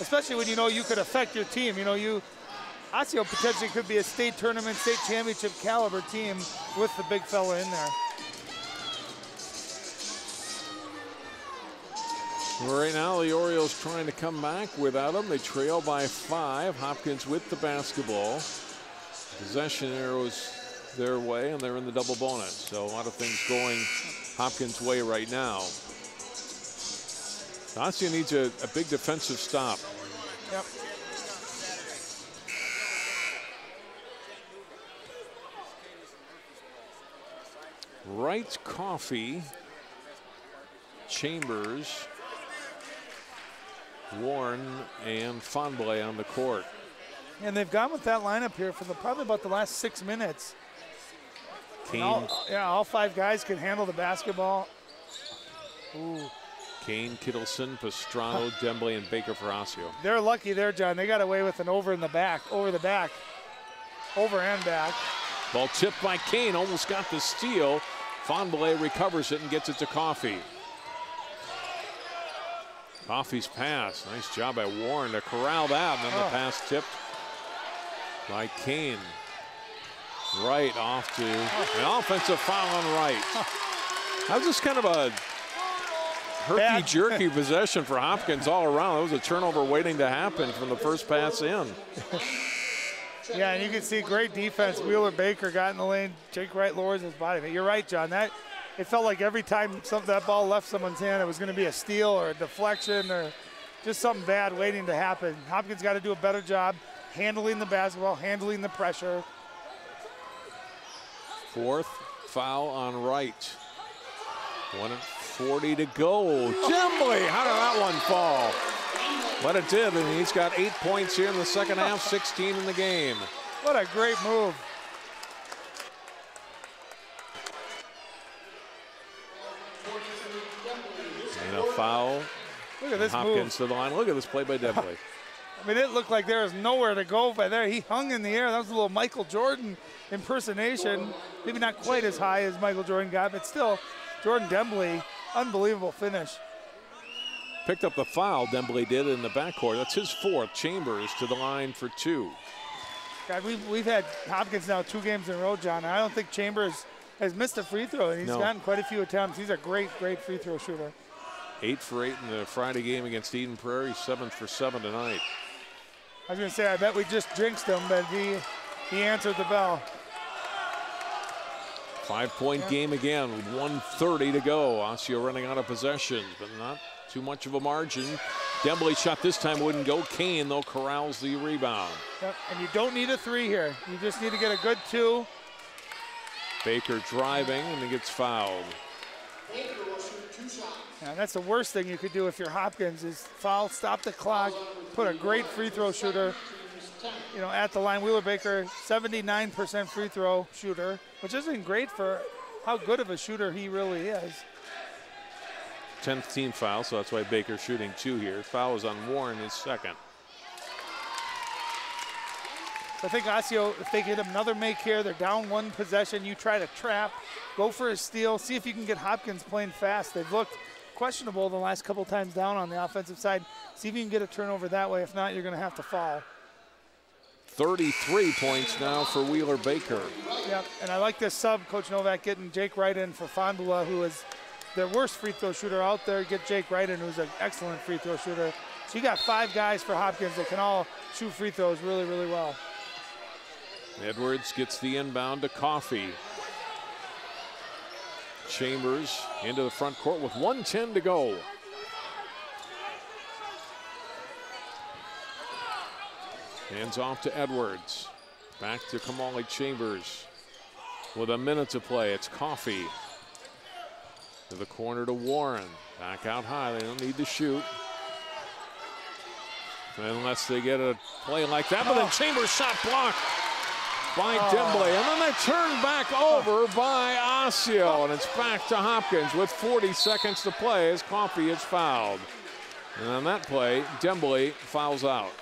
Especially when you know you could affect your team. You know, Osseo potentially could be a state tournament, state championship caliber team with the big fella in there.
Well, right now, the Orioles trying to come back without him. They trail by 5. Hopkins with the basketball. Possession arrows their way, and they're in the double bonus. So a lot of things going Hopkins' way right now. Osseo needs a big defensive stop.
Yep.
Wright, Coffee, Chambers, Warren, and Fonbele on the court.
And they've gone with that lineup here for probably about the last 6 minutes.
Kane.
All 5 guys can handle the basketball. Ooh.
Kane, Kittleson, Pastrano, Dembley, and Baker for Osseo.
They're lucky there, John. They got away with an over and back.
Ball tipped by Kane, almost got the steal. Fonbele recovers it and gets it to Coffee. Coffee's pass, nice job by Warren to corral that, and then the pass tipped by Kane. Wright off to an offensive foul on Wright. That was just kind of a herky-jerky possession for Hopkins all around. It was a turnover waiting to happen from the first pass in.
Yeah, and you can see great defense. Wheeler Baker got in the lane. Jake Wright lowers his body. But you're right, John. It felt like every time that ball left someone's hand, it was going to be a steal or a deflection or just something bad waiting to happen. Hopkins got to do a better job handling the basketball, handling the pressure.
4th foul on Wright. 1:40 to go. Dembley, how did that one fall? But it did, and he's got 8 points here in the second half, 16 in the game.
What a great move.
And a foul.
Look at this
Hopkins
move.
to the line. Look at this play by Dembley.
I mean, it looked like there was nowhere to go by there. He hung in the air. That was a little Michael Jordan impersonation. Maybe not quite as high as Michael Jordan got, but still, Jordan Dembley, unbelievable finish.
Picked up the foul, Dembley did in the backcourt. That's his fourth. Chambers to the line for 2.
God, we've had Hopkins now 2 games in a row, John. I don't think Chambers has missed a free throw, and he's gotten quite a few attempts. He's a great free throw shooter.
8 for 8 in the Friday game against Eden Prairie, 7 for 7 tonight.
I was going to say, I bet we just jinxed him, but he answered the bell.
5-point game again with 1:30 to go. Osseo running out of possessions, but not too much of a margin. Dembley shot this time wouldn't go. Kane, though, corrals the rebound.
Yep, and you don't need a 3 here. You just need to get a good 2.
Baker driving, and he gets fouled.
Yeah, that's the worst thing you could do if you're Hopkins is foul, stop the clock, put a great free throw shooter, at the line. Wheeler Baker, 79% free throw shooter, which isn't great for how good of a shooter he really is.
10th team foul, so that's why Baker's shooting 2 here. Foul is on Warren, his second.
I think Osseo, if they get another make here, they're down 1 possession. You try to trap, go for a steal, see if you can get Hopkins playing fast. They've looked questionable the last couple times down on the offensive side. See if you can get a turnover that way. If not, you're going to have to foul.
33 points now for Wheeler Baker.
Yep, and I like this sub, Coach Novak getting Jake Wright in for Fondula, who is their worst free throw shooter out there. Get Jake Wright in, who's an excellent free throw shooter. So you got 5 guys for Hopkins that can all shoot free throws really, really well.
Edwards gets the inbound to Coffey. Chambers into the front court with 1:10 to go. Hands off to Edwards. Back to Kamali Chambers. With a minute to play, it's Coffey. To the corner to Warren. Back out high, they don't need to shoot. Unless they get a play like that, but then Chambers shot blocked by Dembley, and then they turn back over by Osseo, and it's back to Hopkins with 40 seconds to play as Coffey is fouled. And on that play, Dembley fouls out.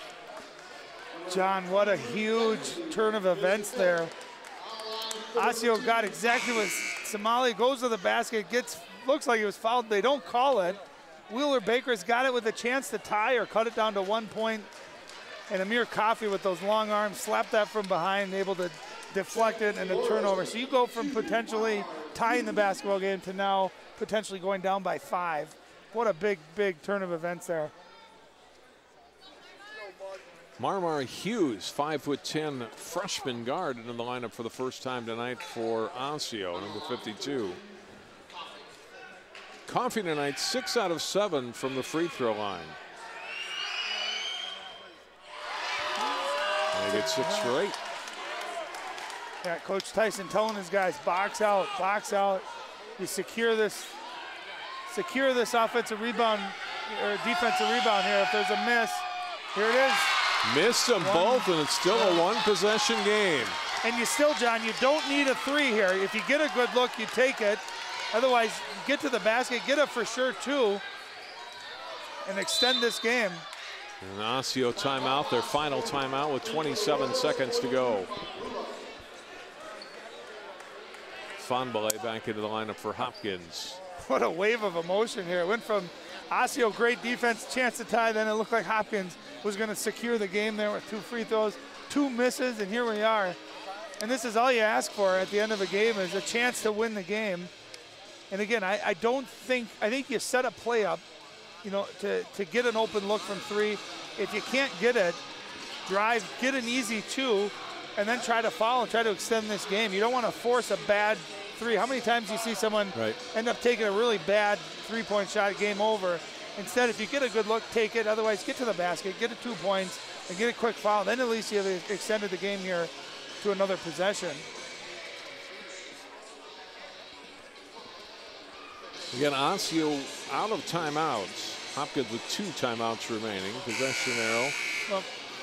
John, what a huge turn of events there. Osseo got exactly what Somali goes to the basket, looks like he was fouled. They don't call it. Wheeler Baker's got it with a chance to tie or cut it down to 1 point. And Amir Coffey with those long arms slapped that from behind, able to deflect it and a turnover. So you go from potentially tying the basketball game to now potentially going down by 5. What a big, big turn of events there.
Marmar Hughes, 5'10" freshman guard in the lineup for the first time tonight for Osseo, number 52. Coffey tonight, 6 out of 7 from the free throw line. They get 6 straight.
Yeah, Coach Tyson telling his guys, box out, box out. You secure this offensive rebound or defensive rebound here. If there's a miss, here it is.
Missed them both, and it's still a 1-possession game.
And you still, John, you don't need a 3 here. If you get a good look, you take it. Otherwise, get to the basket, get a for sure 2, and extend this game.
And Osseo timeout, their final timeout with 27 seconds to go. Fonbele back into the lineup for Hopkins.
What a wave of emotion here. It went from Osseo, great defense, chance to tie, then it looked like Hopkins was going to secure the game there with 2 free throws, 2 misses, and here we are. And this is all you ask for at the end of a game is a chance to win the game. And again, I think you set a play up, to get an open look from 3. If you can't get it, drive, get an easy 2, and then try to foul and try to extend this game. You don't want to force a bad 3. How many times do you see someone end up taking a really bad 3-point shot, game over? Instead, if you get a good look, take it. Otherwise, get to the basket, get a 2 points, and get a quick foul. Then at least you have extended the game here to another possession.
Again, Osseo out of timeouts. Hopkins with 2 timeouts remaining. Possession arrow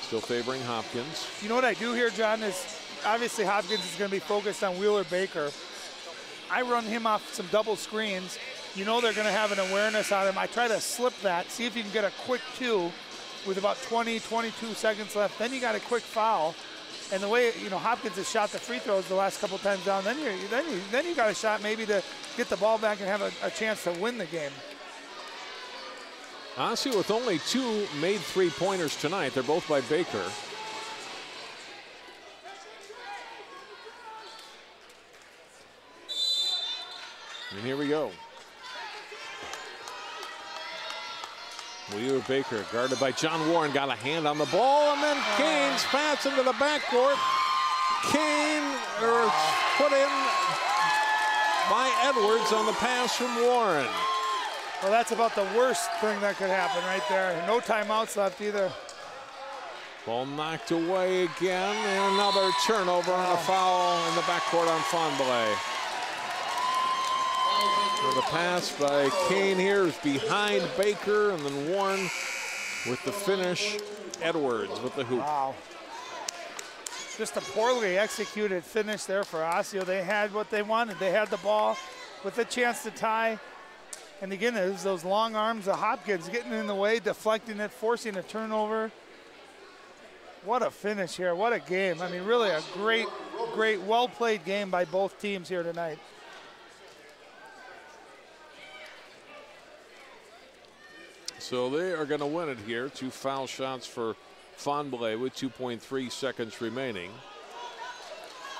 still favoring Hopkins.
You know what I do here, John, is obviously Hopkins is going to be focused on Wheeler Baker. I run him off some double screens. They're going to have an awareness on him. I try to slip that, see if you can get a quick 2, with about 20, 22 seconds left. Then you got a quick foul. And the way, you know, Hopkins has shot the free throws the last couple times down, then you got a shot maybe to get the ball back and have a chance to win the game.
Osseo with only 2 made three-pointers tonight. They're both by Baker. And here we go. Wheeler Baker guarded by John Warren, got a hand on the ball, and then Kane's pass into the backcourt. Kane put in by Edwards on the pass from Warren.
Well, that's about the worst thing that could happen right there. No timeouts left either.
Ball knocked away again, and another turnover and a foul in the backcourt on Fonblay. So the pass by Kane here is behind Baker, and then Warren with the finish. Edwards with the hoop.
Wow. Just a poorly executed finish there for Osseo. They had what they wanted. They had the ball with a chance to tie. And again, it was those long arms of Hopkins getting in the way, deflecting it, forcing a turnover. What a finish here. What a game. I mean, really a great, well-played game by both teams here tonight.
So they are going to win it here. 2 foul shots for Fonblay with 2.3 seconds remaining.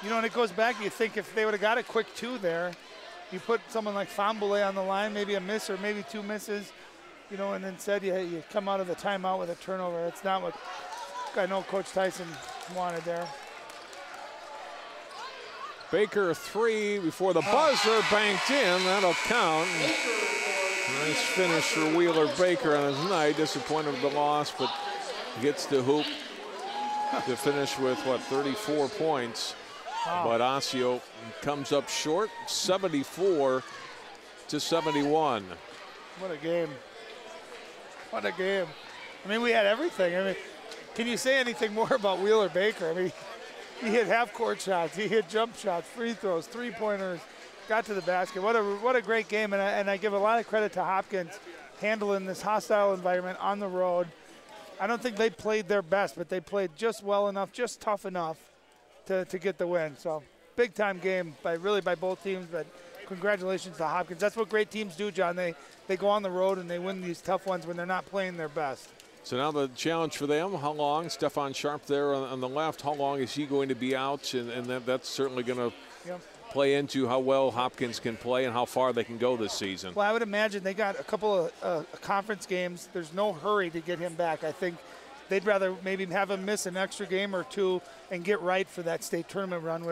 You know, and it goes back, you think if they would have got a quick 2 there, you put someone like Fonblay on the line, maybe a miss or maybe 2 misses, you know, and instead you come out of the timeout with a turnover. That's not what I know Coach Tyson wanted there.
Baker 3 before the buzzer banked in. That'll count. Nice finish for Wheeler Baker on his night. Disappointed with the loss, but gets the hoop to finish with, what, 34 points.
Wow.
But Osseo comes up short, 74 to 71.
What a game. What a game. I mean, we had everything. I mean, can you say anything more about Wheeler Baker? I mean, he hit half-court shots. He hit jump shots, free throws, three-pointers, got to the basket. What a great game, and I give a lot of credit to Hopkins handling this hostile environment on the road. I don't think they played their best, but they played just well enough, just tough enough to get the win. So big-time game by both teams, but congratulations to Hopkins. That's what great teams do, John. They go on the road and they win these tough ones when they're not playing their best.
So now the challenge for them, how long? Stefan Sharp there on the left, how long is he going to be out? And that's certainly going to play into how well Hopkins can play and how far they can go this season.
Well, I would imagine they got a couple of conference games. There's no hurry to get him back. I think they'd rather maybe have him miss an extra game or 2 and get right for that state tournament run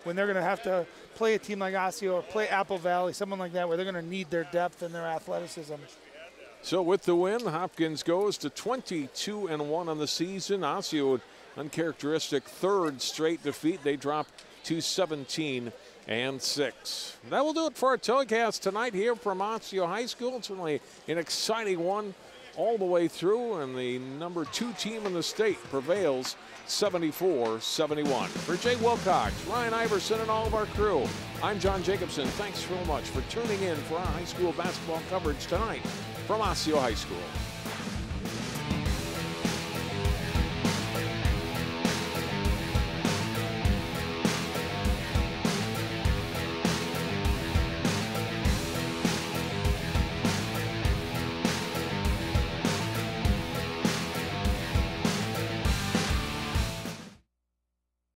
when they're going to have to play a team like Osseo or play Apple Valley, someone like that, where they're going to need their depth and their athleticism.
So with the win, Hopkins goes to 22-1 on the season. Osseo, uncharacteristic 3rd straight defeat. They drop to 17-6. That will do it for our telecast tonight here from Osseo High School. It's certainly an exciting one all the way through, and the number 2 team in the state prevails 74-71. For Jay Wilcox, Ryan Iverson, and all of our crew, I'm John Jacobson. Thanks so much for tuning in for our high school basketball coverage tonight from Osseo High School.